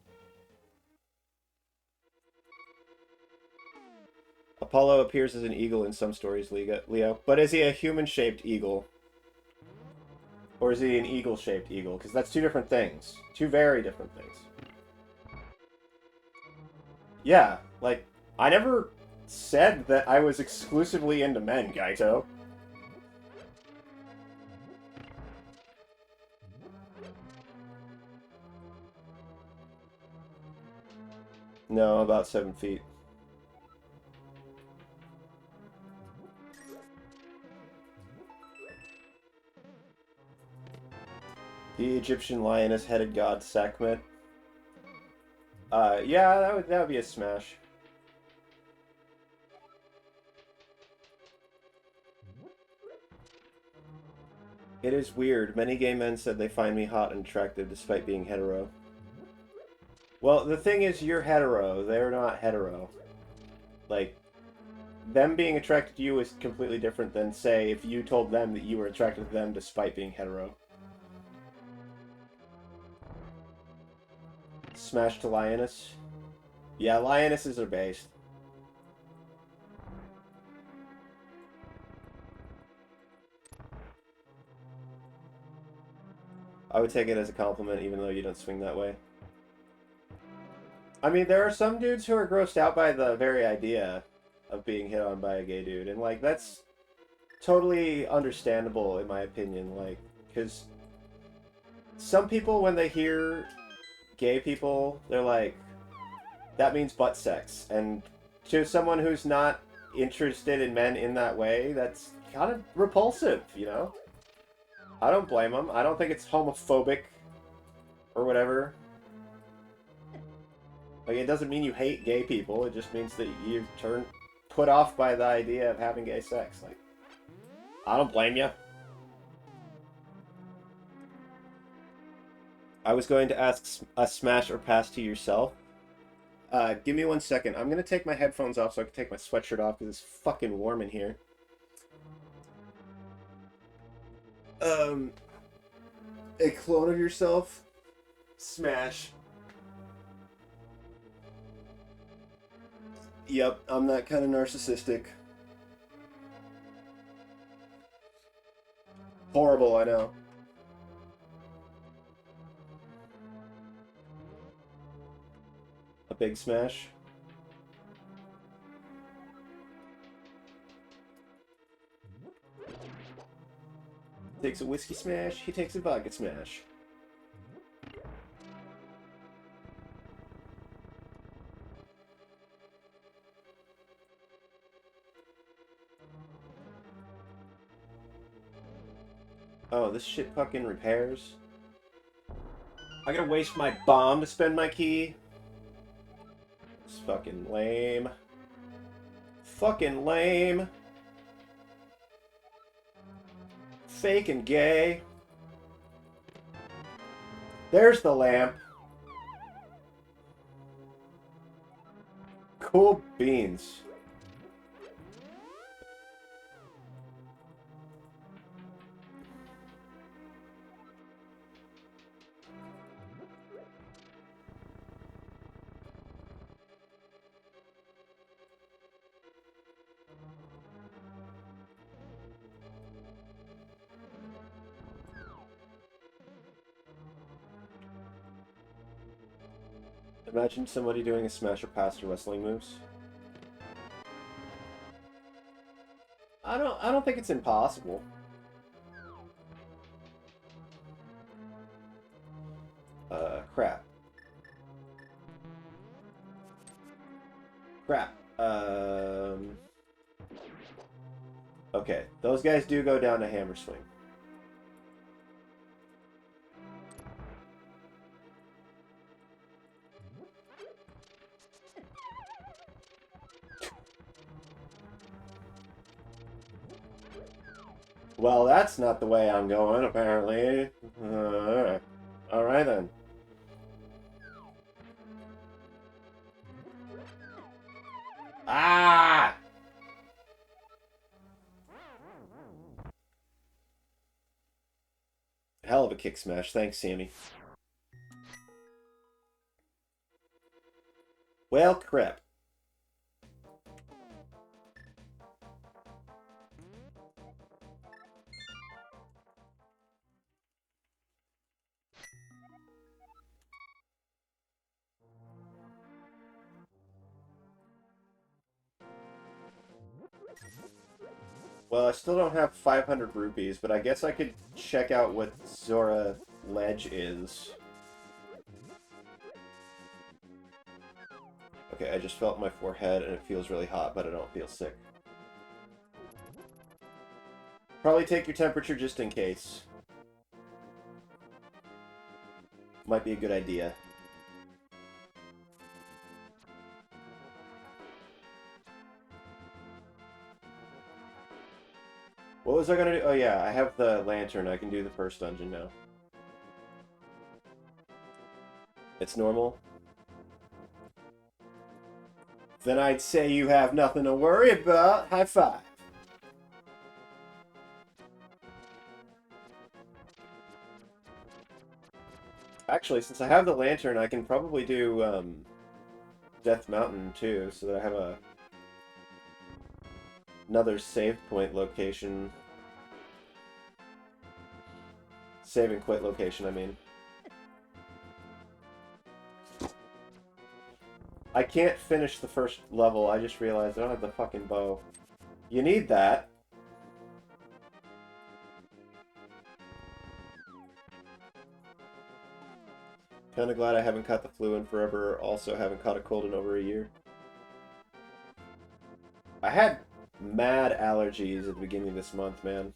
Apollo appears as an eagle in some stories, Leo. But is he a human-shaped eagle? Or is he an eagle-shaped eagle? Because that's two different things. Two very different things. Yeah, like, I never said that I was exclusively into men, Gaito. No, about 7 feet. The Egyptian lioness-headed god Sekhmet. Yeah, that would be a smash. It is weird. Many gay men said they find me hot and attractive despite being hetero. Well, the thing is, you're hetero. They're not hetero. Like, them being attracted to you is completely different than, say, if you told them that you were attracted to them despite being hetero. Smash to Lioness. Yeah, Lionesses are based. I would take it as a compliment even though you don't swing that way. I mean, there are some dudes who are grossed out by the very idea of being hit on by a gay dude, and, like, that's totally understandable, in my opinion, like, because some people, when they hear gay people, they're like, that means butt sex, and to someone who's not interested in men in that way, that's kind of repulsive, you know? I don't blame them. I don't think it's homophobic or whatever. Like, it doesn't mean you hate gay people. It just means that you've turned put off by the idea of having gay sex. Like, I don't blame you. I was going to ask a smash or pass to yourself. Give me 1 second. I'm going to take my headphones off so I can take my sweatshirt off because it's fucking warm in here. A clone of yourself? Smash. Yep, I'm that kind of narcissistic. Horrible, I know. A big smash. Takes a whiskey smash, he takes a vodka smash. Oh, this shit fucking repairs. I gotta waste my bomb to spend my key. It's fucking lame. Fucking lame. Fake and gay. There's the lamp. Cool beans. Imagine somebody doing a smash or pass to wrestling moves. I don't think it's impossible. Crap. Crap. Okay, those guys do go down to hammer swing. Well, that's not the way I'm going, apparently. Alright then. Ah! Hell of a kick smash. Thanks, Sammy. Well, crap. Well, I still don't have 500 rupees, but I guess I could check out what Zora Ledge is. Okay, I just felt my forehead and it feels really hot, but I don't feel sick. Probably take your temperature just in case. Might be a good idea. What was I gonna do? Oh yeah, I have the lantern. I can do the first dungeon now. It's normal? Then I'd say you have nothing to worry about. High five. Actually, since I have the lantern, I can probably do Death Mountain too, so that I have another save point location. Save and quit location, I mean. I can't finish the first level, I just realized I don't have the fucking bow. You need that. Kinda glad I haven't caught the flu in forever, also haven't caught a cold in over a year. I had mad allergies at the beginning of this month, man.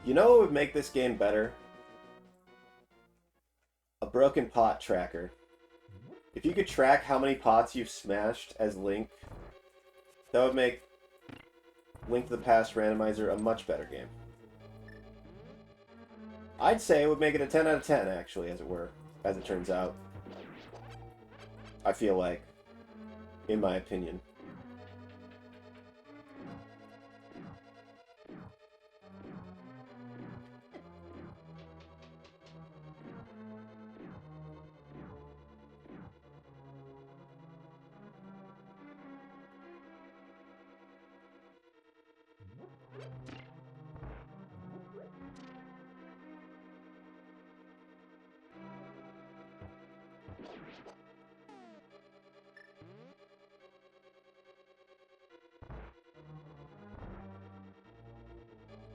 You know what would make this game better? A broken pot tracker. If you could track how many pots you've smashed as Link, that would make Link to the Past Randomizer a much better game. I'd say it would make it a 10 out of 10, actually, as it were, as it turns out. I feel like, in my opinion.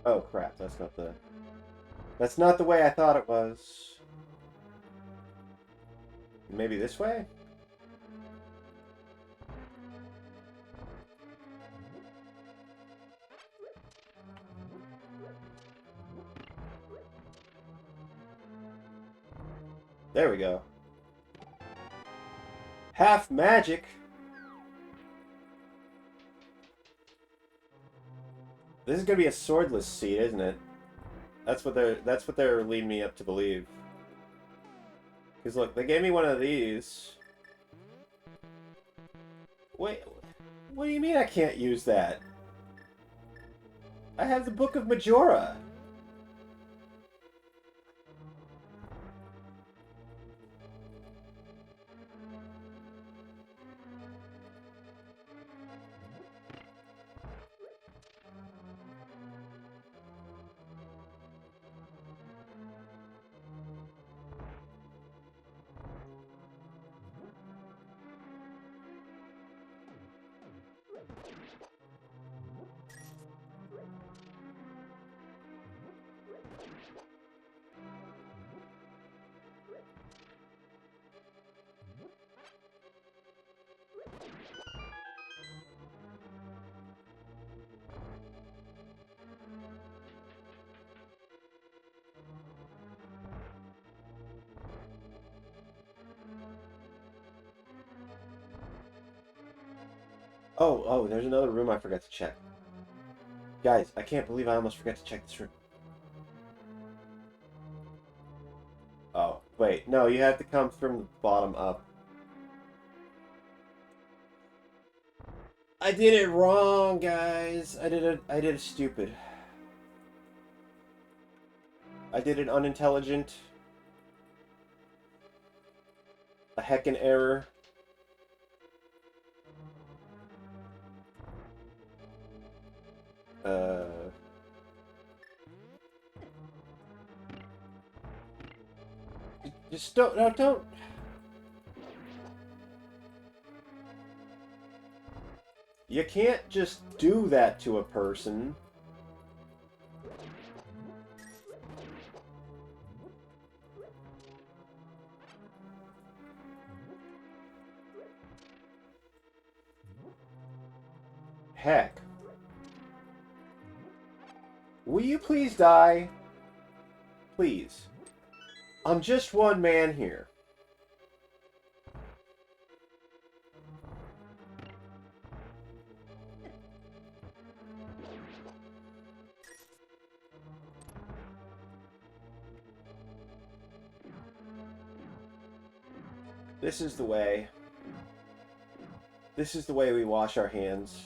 Oh crap, that's not the way I thought it was. Maybe this way? There we go. Half magic. This is gonna be a swordless seed, isn't it? That's what they're leading me up to believe. Because look, they gave me one of these. Wait, what do you mean I can't use that? I have the Book of Majora. Oh, there's another room I forgot to check. Guys, I can't believe I almost forgot to check this room. Oh, wait, no, you have to come from the bottom up. I did it wrong, guys. I did it stupid. I did it unintelligent. A heckin' error. Just don't, no, don't. You can't just do that to a person. Heck. Will you please die? Please. I'm just one man here. This is the way. This is the way we wash our hands.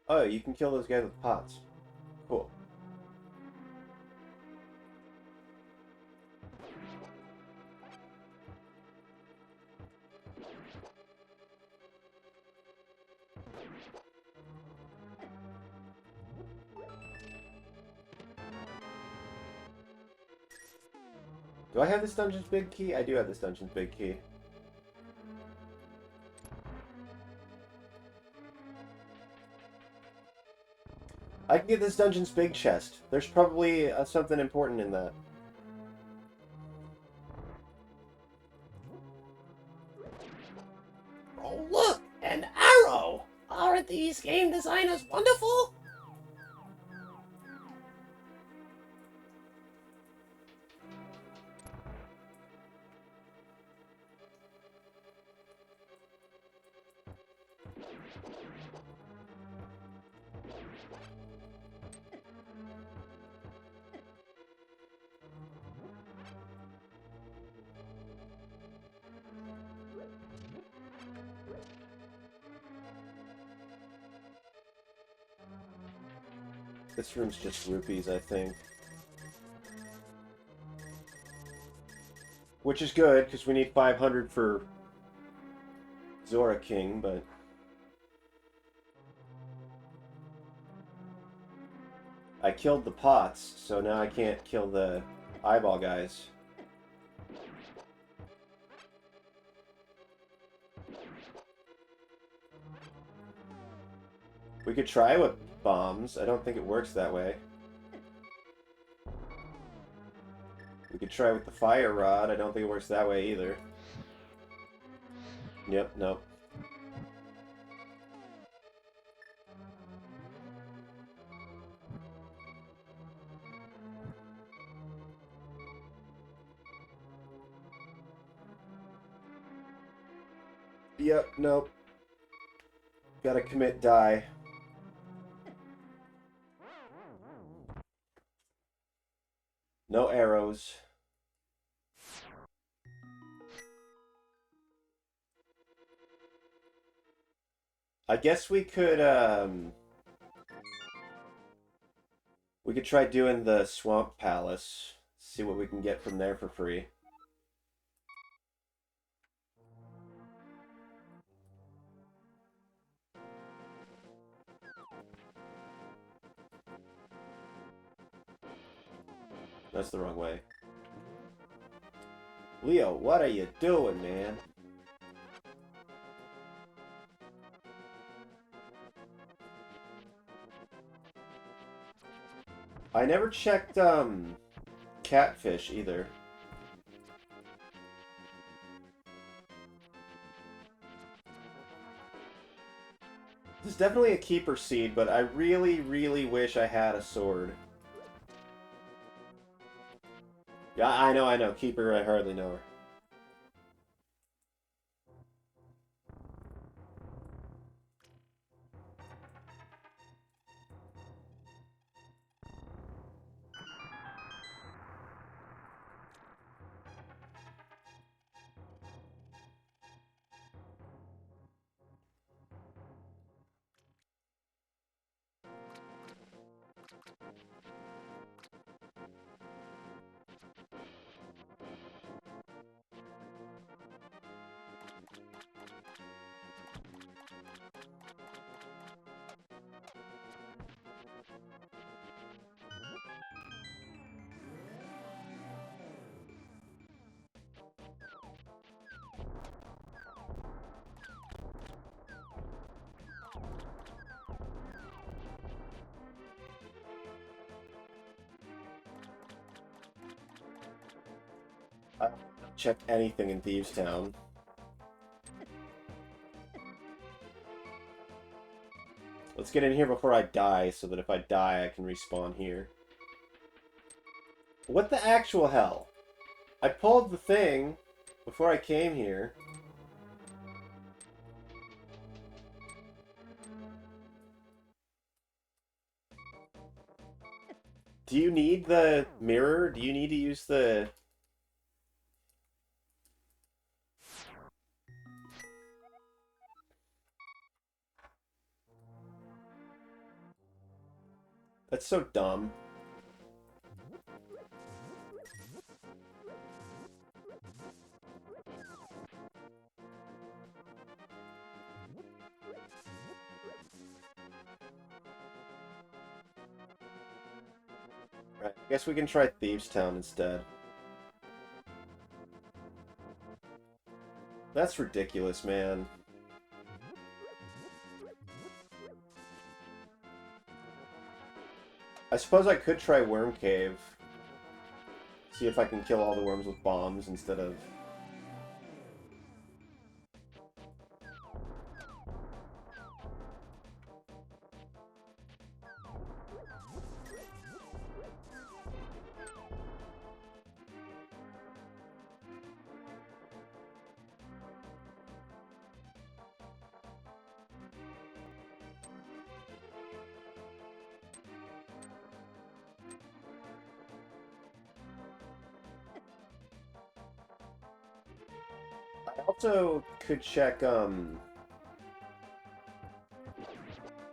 Oh, you can kill those guys with pots. Cool. Do I have this dungeon's big key? I do have this dungeon's big key. I can get this dungeon's big chest. There's probably something important in that. Aren't these game designers wonderful? This room's just rupees, I think. Which is good, because we need 500 for Zora King, but... I killed the pots, so now I can't kill the eyeball guys. We could try with bombs. I don't think it works that way. We could try with the fire rod. I don't think it works that way either. Yep, nope. Yep, nope. Gotta commit die. No arrows. I guess we could try doing the Swamp Palace. See what we can get from there for free. That's the wrong way. Leo, what are you doing, man? I never checked, Catfish either. This is definitely a keeper seed, but I really, really wish I had a sword. Yeah, I know. Keeper, I hardly know her. I don't check anything in Thieves Town. Let's get in here before I die, so that if I die, I can respawn here. What the actual hell? I pulled the thing before I came here. Do you need the mirror? Do you need to use the... That's so dumb. Right, I guess we can try Thieves Town instead. That's ridiculous, man. I suppose I could try Worm Cave. See if I can kill all the worms with bombs instead of... I also could check,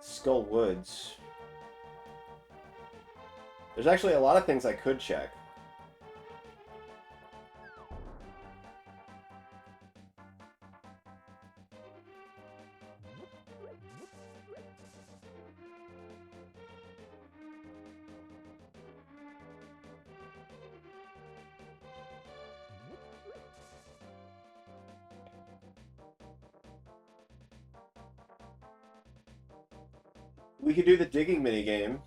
Skull Woods. There's actually a lot of things I could check. We could do the digging minigame.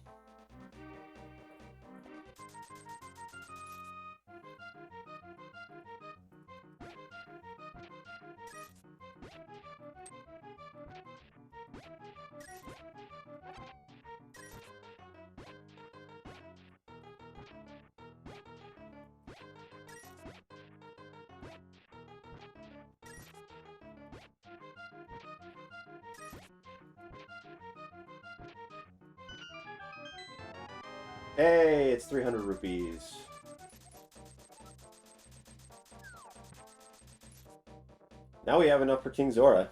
Hey, it's 300 rupees. Now we have enough for King Zora.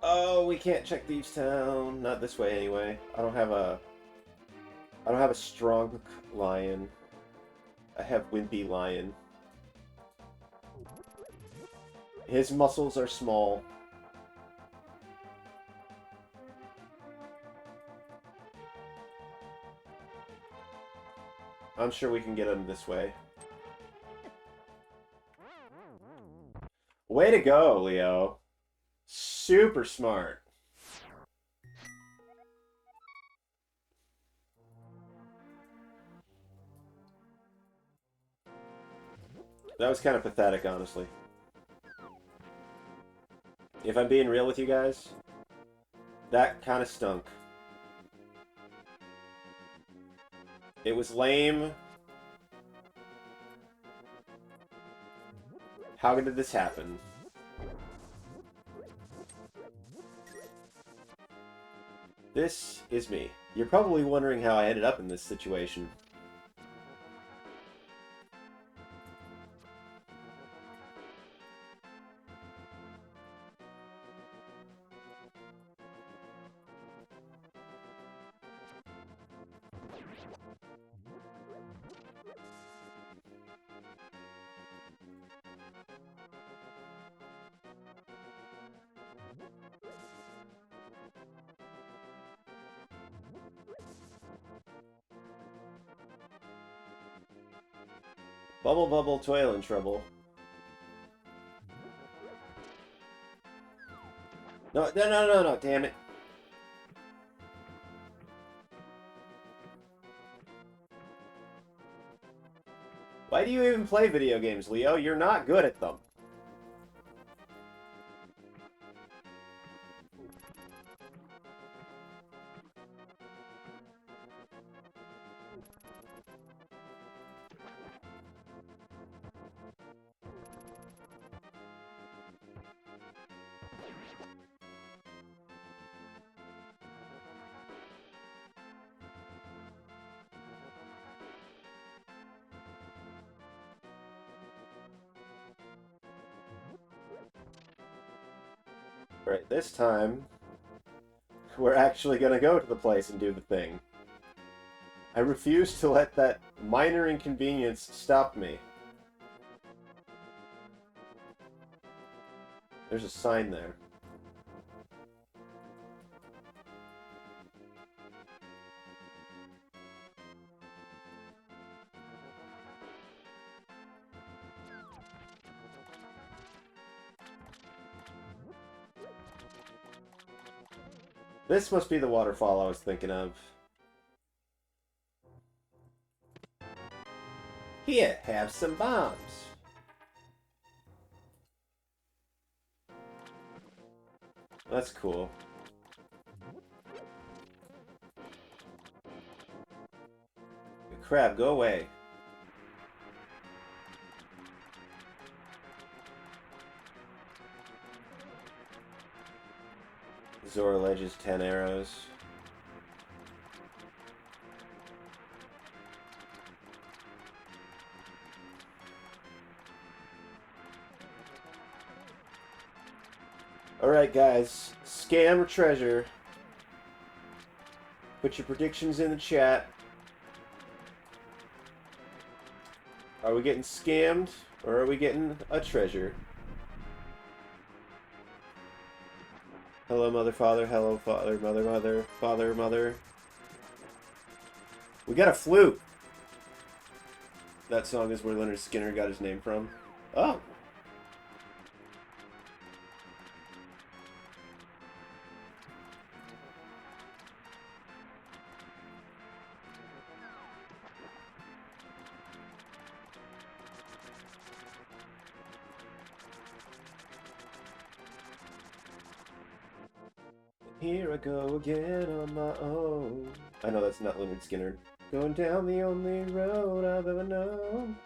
Oh, we can't check Thieves Town. Not this way anyway. I don't have a strong lion. I have Wimpy Lion. His muscles are small. I'm sure we can get him this way. Way to go, Leo. Super smart. That was kind of pathetic, honestly. If I'm being real with you guys, that kind of stunk. It was lame. How did this happen? This is me. You're probably wondering how I ended up in this situation. Bubble Bubble Toil and Trouble. No, no, no, no, no, damn it. Why do you even play video games, Leo? You're not good at them. Right, this time, we're actually gonna go to the place and do the thing. I refuse to let that minor inconvenience stop me. There's a sign there. This must be the waterfall I was thinking of. Here, have some bombs. That's cool. Crab, go away. Zora Ledge's 10 arrows. Alright, guys. Scam or treasure? Put your predictions in the chat. Are we getting scammed, or are we getting a treasure? Hello, mother, father. Hello, father, mother, mother, father, mother. We got a flute. That song is where Leonard Skinner got his name from. Oh. Here I go again on my own. I know that's not Leonard Skinner. Going down the only road I've ever known.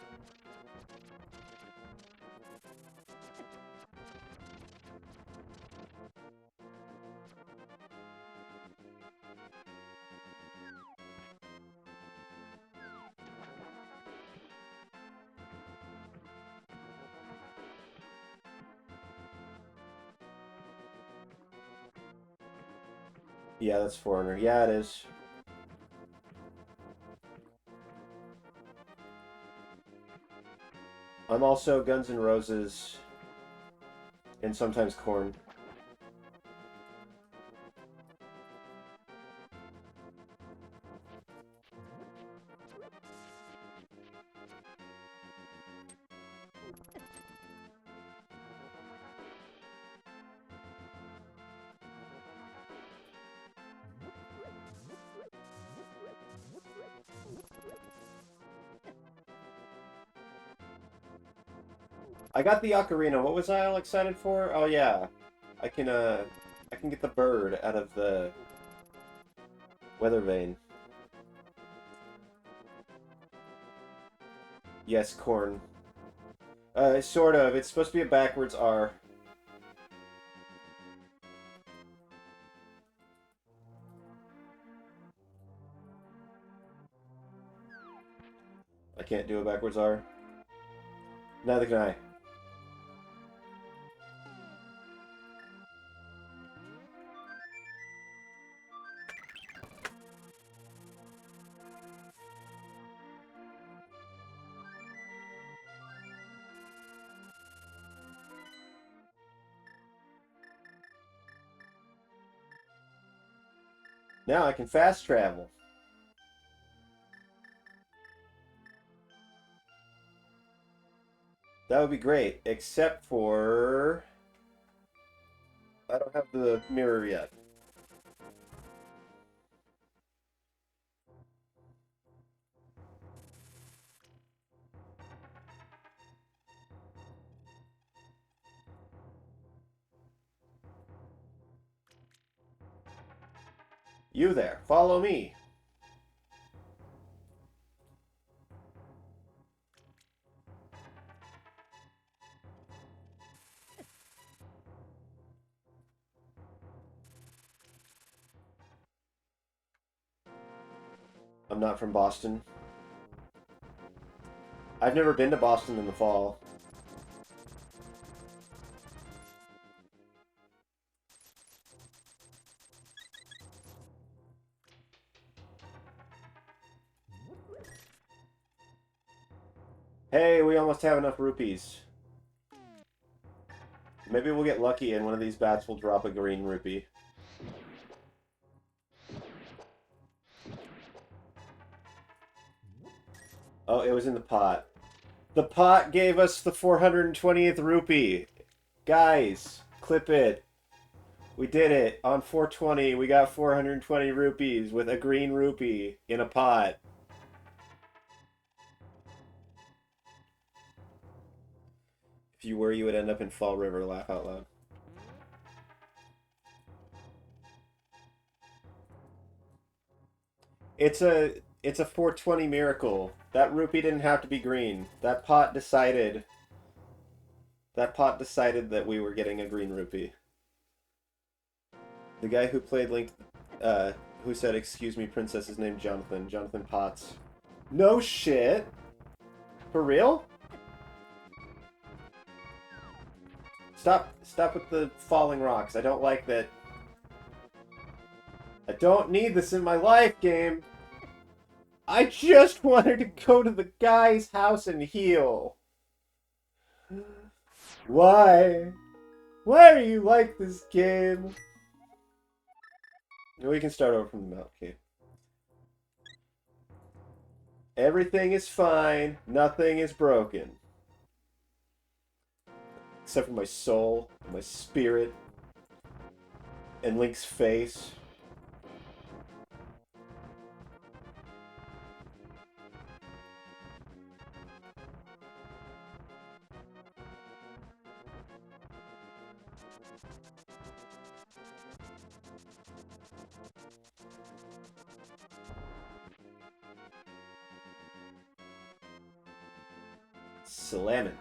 Yeah, that's Foreigner. Yeah, it is. I'm also Guns N' Roses and sometimes Korn. I got the ocarina. What was I all excited for? Oh yeah, I can get the bird out of the weather vane. Yes, corn. Sort of. It's supposed to be a backwards R. I can't do a backwards R. Neither can I. Now I can fast travel. That would be great, except for... I don't have the mirror yet. You there, follow me. I'm not from Boston. I've never been to Boston in the fall. Hey, we almost have enough rupees. Maybe we'll get lucky and one of these bats will drop a green rupee. Oh, it was in the pot. The pot gave us the 420th rupee. Guys, clip it. We did it. On 420, we got 420 rupees with a green rupee in a pot. If you were, you would end up in Fall River. Laugh out loud. It's a 420 miracle. That rupee didn't have to be green. That pot decided that we were getting a green rupee. The guy who played Link, who said, "Excuse me, princess," is named Jonathan. Jonathan Potts. No shit. For real? Stop with the falling rocks. I don't like that. I don't need this in my life, game. I just wanted to go to the guy's house and heal. Why? Why are you like this game? We can start over from the mount cave. Everything is fine. Nothing is broken. Except for my soul, and my spirit, and Link's face. Slamming.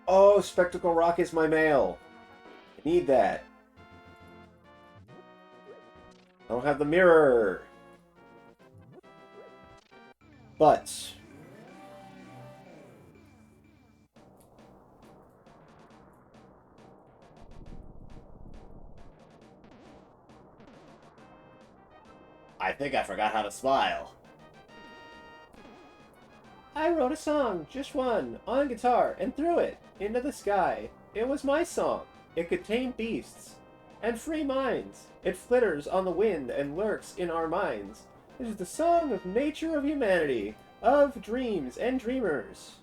Oh, Spectacle Rock is my mail. I need that. I don't have the mirror. But I think I forgot how to smile. I wrote a song, just one, on guitar, and threw it into the sky. It was my song. It could tame beasts and free minds. It flitters on the wind and lurks in our minds. It is the song of nature, of humanity, of dreams and dreamers.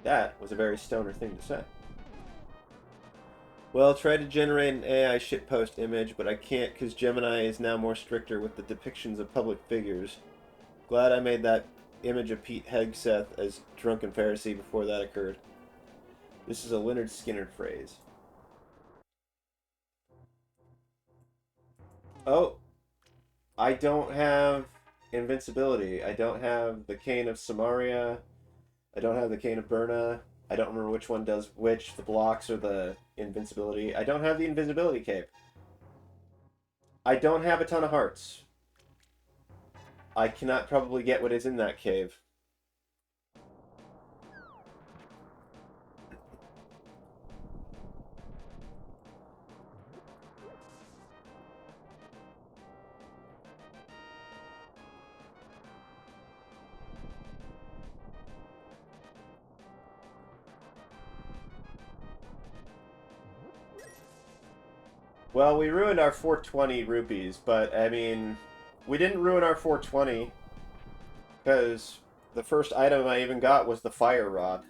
That was a very stoner thing to say. Well, tried to generate an AI shitpost image, but I can't because Gemini is now more stricter with the depictions of public figures. Glad I made that image of Pete Hegseth as drunken Pharisee before that occurred. This is a Leonard Skinner phrase. Oh, I don't have invincibility. I don't have the Cane of Samaria. I don't have the Cane of Burna. I don't remember which one does which, the blocks or the invincibility. I don't have the invisibility cape. I don't have a ton of hearts. I cannot probably get what is in that cave. Well, we ruined our 420 rupees, but, I mean, we didn't ruin our 420, because the first item I even got was the fire rod,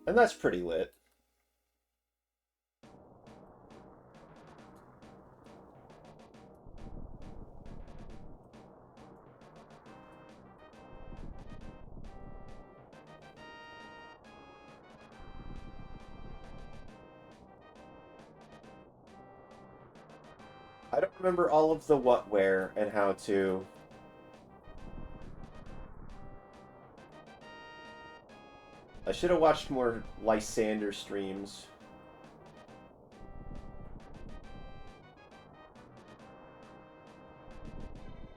and that's pretty lit. I don't remember all of the what, where, and how to. I should have watched more Lysander streams.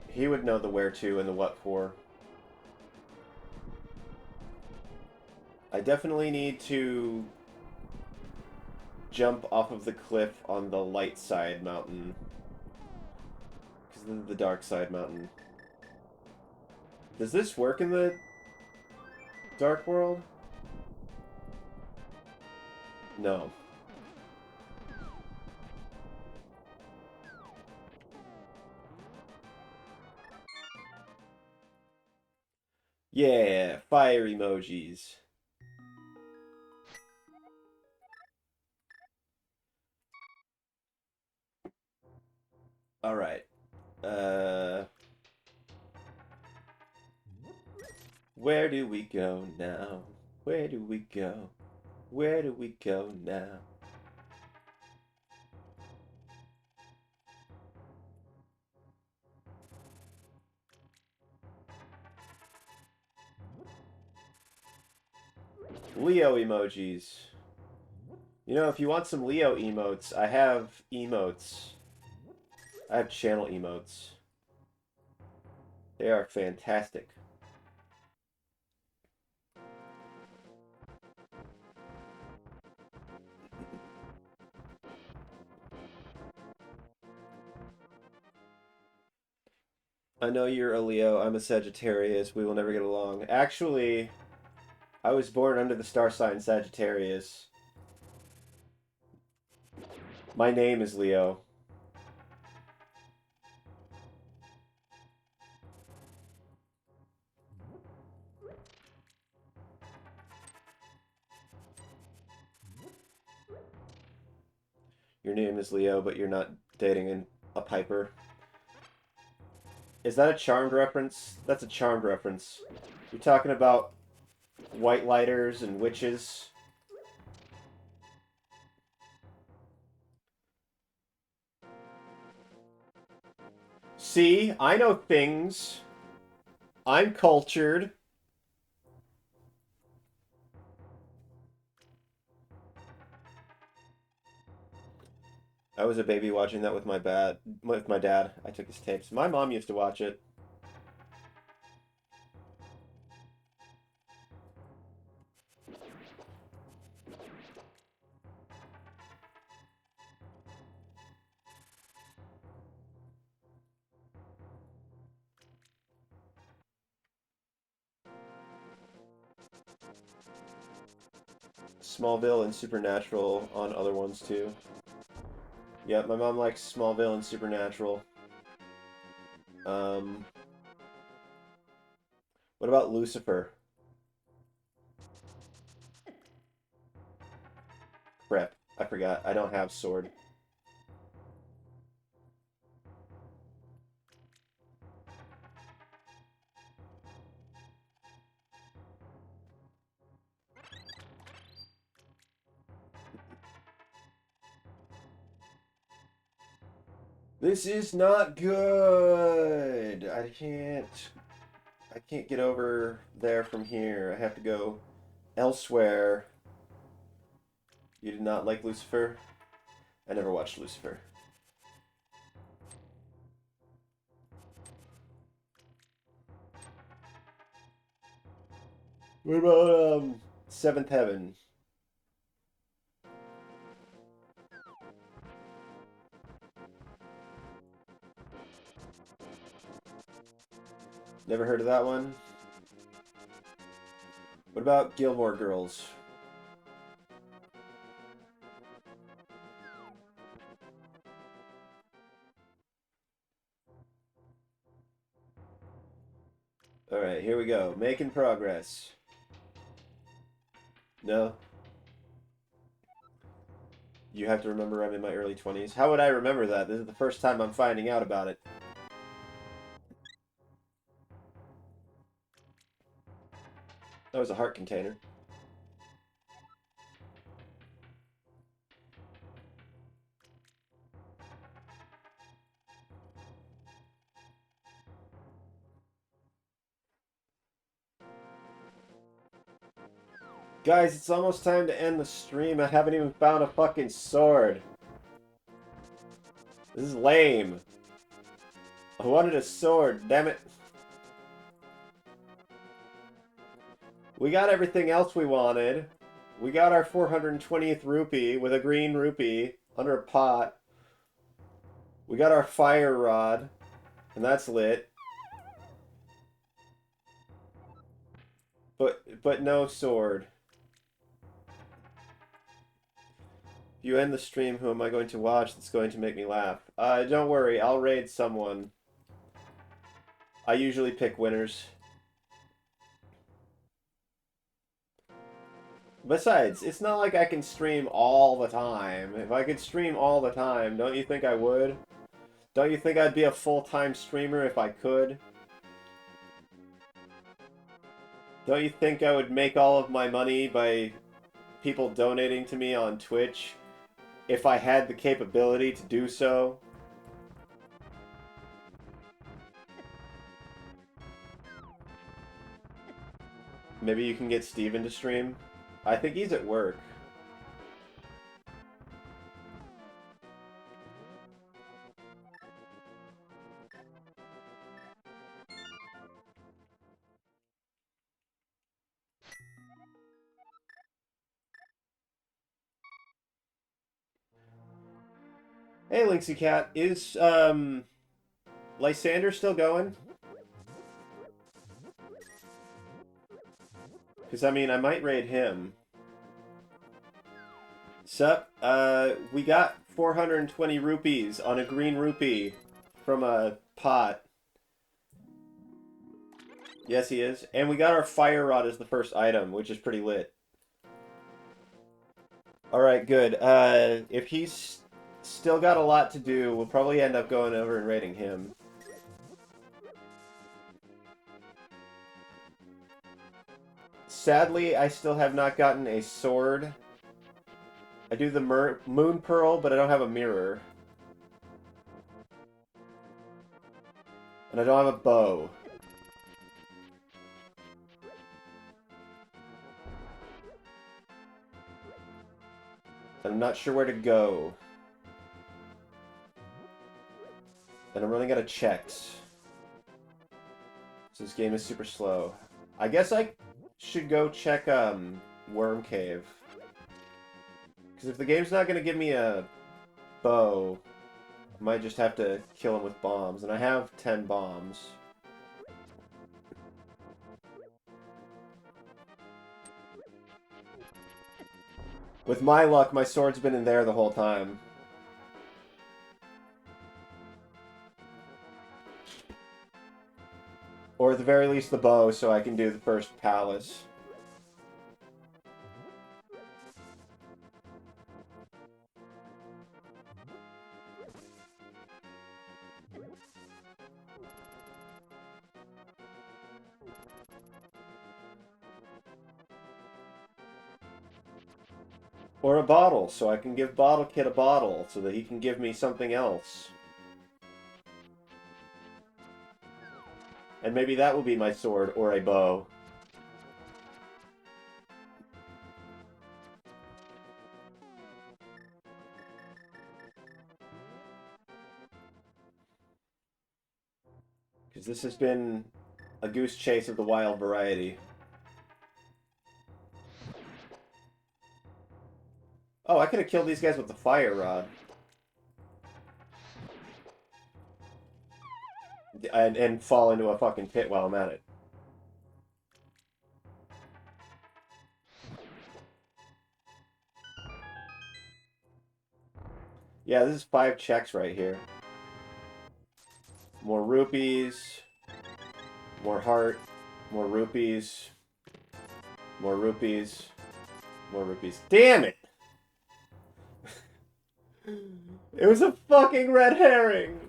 He would know the where to and the what for. I definitely need to jump off of the cliff on the light side mountain. Because this is the dark side mountain. Does this work in the dark world? No. Yeah, fire emojis. Alright. Where do we go now? Where do we go? Where do we go now? Leo emojis. You know, if you want some Leo emotes, I have emotes. I have channel emotes. They are fantastic. I know you're a Leo. I'm a Sagittarius. We will never get along. Actually, I was born under the star sign Sagittarius. My name is Leo. Your name is Leo, but you're not dating a Piper. Is that a Charmed reference? That's a Charmed reference. You're talking about white lighters and witches. See, I know things. I'm cultured. I was a baby watching that with my dad. I took his tapes. My mom used to watch it. Smallville and Supernatural on other ones too. Yeah, my mom likes Smallville and Supernatural. Um, what about Lucifer? Crap, I forgot. I don't have sword. This is not good. I can't get over there from here. I have to go elsewhere. You did not like Lucifer? I never watched Lucifer. What about Seventh Heaven? Never heard of that one? What about Gilmore Girls? Alright, here we go. Making progress. No? You have to remember I'm in my early 20s. How would I remember that? This is the first time I'm finding out about it. That was a heart container. Guys, it's almost time to end the stream. I haven't even found a fucking sword. This is lame. I wanted a sword, damn it. We got everything else we wanted. We got our 420th rupee with a green rupee under a pot. We got our fire rod, and that's lit. But no sword. If you end the stream, who am I going to watch that's going to make me laugh? Don't worry, I'll raid someone. I usually pick winners. Besides, it's not like I can stream all the time. If I could stream all the time, don't you think I would? Don't you think I'd be a full-time streamer if I could? Don't you think I would make all of my money by people donating to me on Twitch if I had the capability to do so? Maybe you can get Steven to stream? I think he's at work. Hey, Lynxy Cat, is Lysander still going? Because, I mean, I might raid him. Sup? We got 420 rupees on a green rupee from a pot. Yes, he is. And we got our fire rod as the first item, which is pretty lit. Alright, good. If he's still got a lot to do, we'll probably end up going over and raiding him. Sadly, I still have not gotten a sword. I do the moon pearl, but I don't have a mirror. And I don't have a bow. And I'm not sure where to go. And I'm running out of checks. So this game is super slow. I guess I should go check Worm Cave. Because if the game's not going to give me a bow, I might just have to kill him with bombs. And I have 10 bombs. With my luck, my sword's been in there the whole time. Or at the very least the bow, so I can do the first palace. Or a bottle, so I can give Bottle Kid a bottle, so that he can give me something else. And maybe that will be my sword, or a bow. Because this has been a goose chase of the wild variety. Oh, I could have killed these guys with the fire rod. And fall into a fucking pit while I'm at it. Yeah, this is 5 checks right here. More rupees. More heart. More rupees. More rupees. More rupees. Damn it! It was a fucking red herring!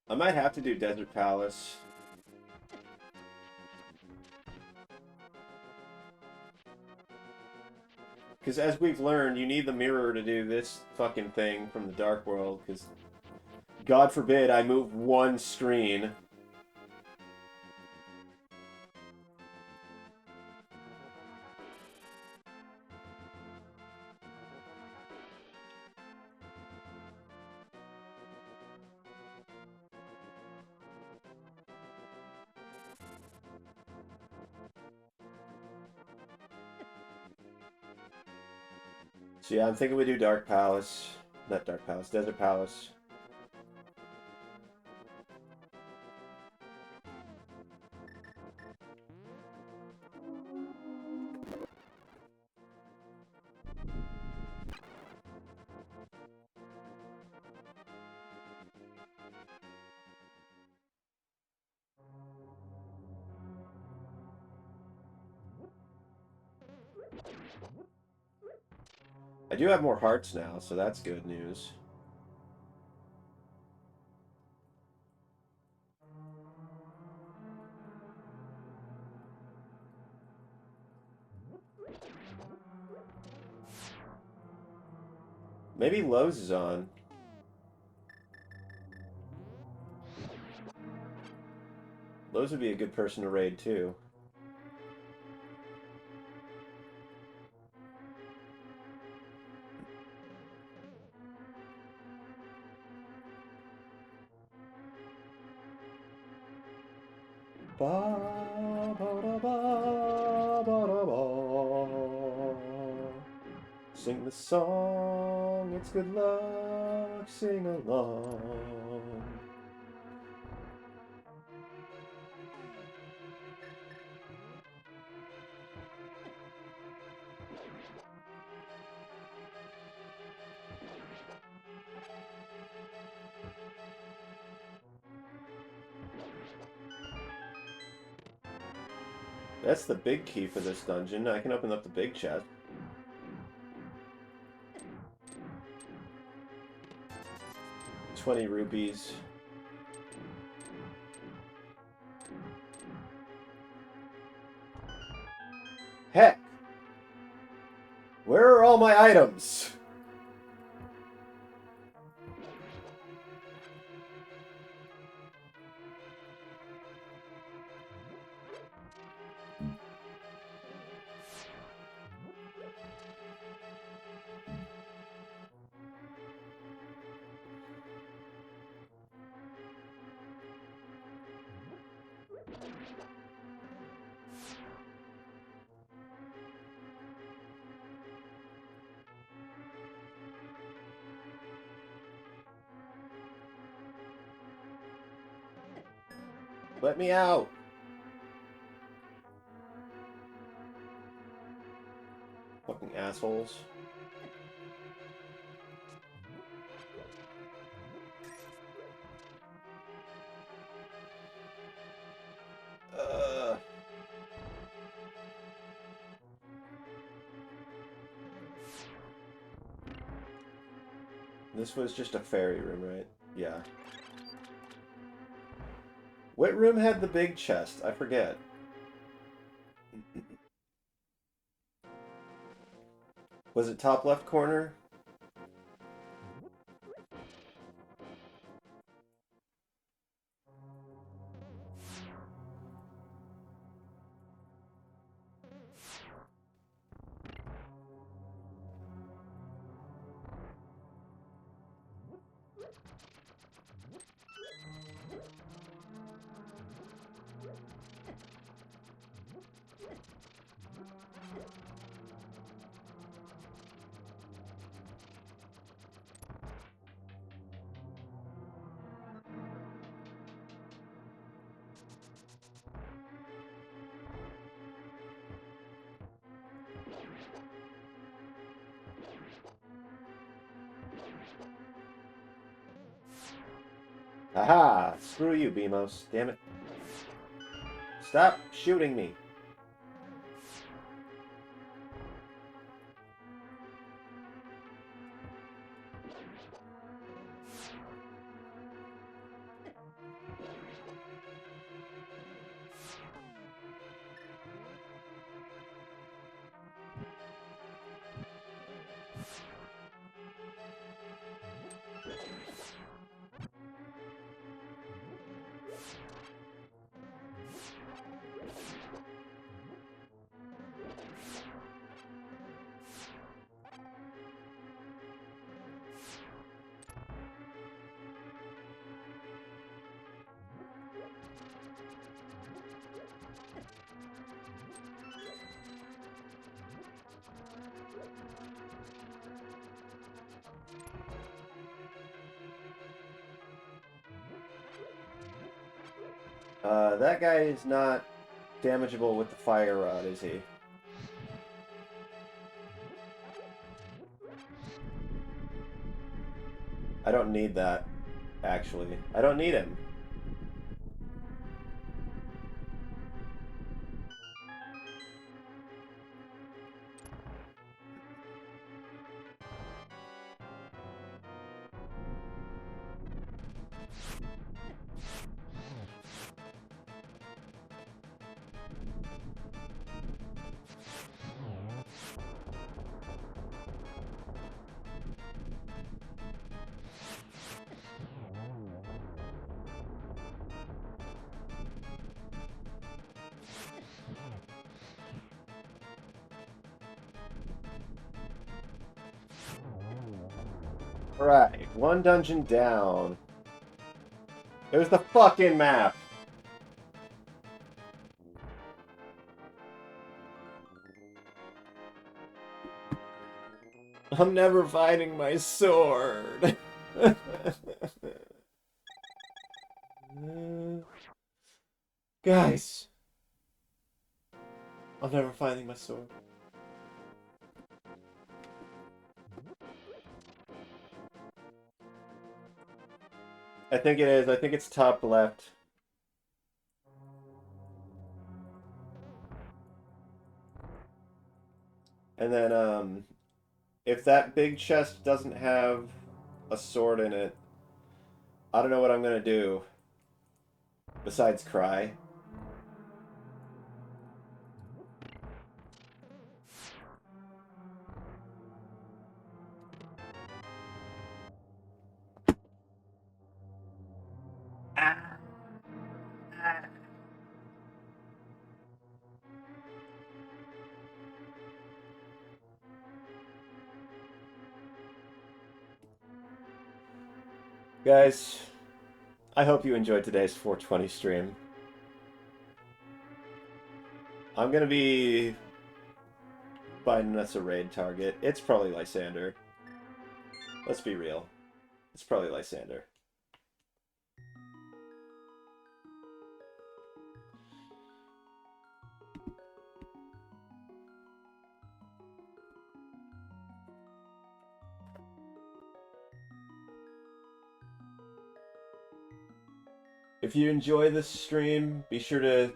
I might have to do Desert Palace. Because as we've learned, you need the mirror to do this fucking thing from the Dark World, because God forbid I move one screen. So yeah, I'm thinking we do Dark Palace. Not Dark Palace, Desert Palace. I do have more hearts now, so that's good news. Maybe Lowe's is on. Lowe's would be a good person to raid, too. Ba, ba, da, ba, ba, da, ba. Sing the song, it's good luck, sing along. That's the big key for this dungeon. I can open up the big chest. $20 rupees. Heck! Where are all my items? Let me out! Fucking assholes. This was just a fairy room, right? Yeah. What room had the big chest? I forget. Was it top left corner? Aha! Screw you, Beamos. Damn it. Stop shooting me. That guy is not damageable with the fire rod, is he? I don't need that, actually. I don't need him. Right, one dungeon down. There's the fucking map. I'm never finding my sword. Guys, I'm never finding my sword. I think it is. I think it's top left. And then, if that big chest doesn't have a sword in it, I don't know what I'm gonna do. Besides cry. Guys, I hope you enjoyed today's 420 stream. I'm gonna be finding us a raid target. It's probably Lysander. Let's be real. It's probably Lysander. If you enjoy this stream, be sure to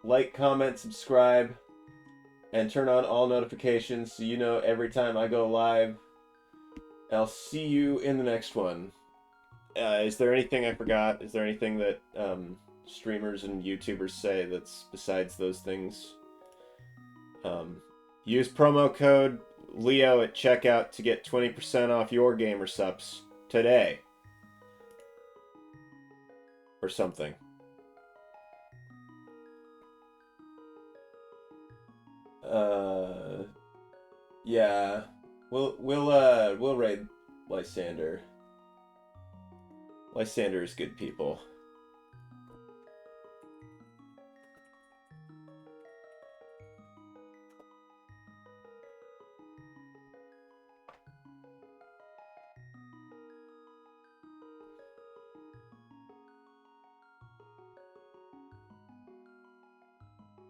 like, comment, subscribe, and turn on all notifications so you know every time I go live. I'll see you in the next one. Is there anything I forgot? Is there anything that streamers and YouTubers say that's besides those things? Use promo code Leo at checkout to get 20% off your gamer subs today. Or something. Yeah. We'll raid Lysander. Lysander is good people.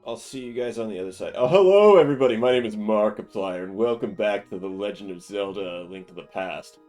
I'll see you guys on the other side. Oh, hello everybody! My name is Markiplier, and welcome back to The Legend of Zelda: A Link to the Past.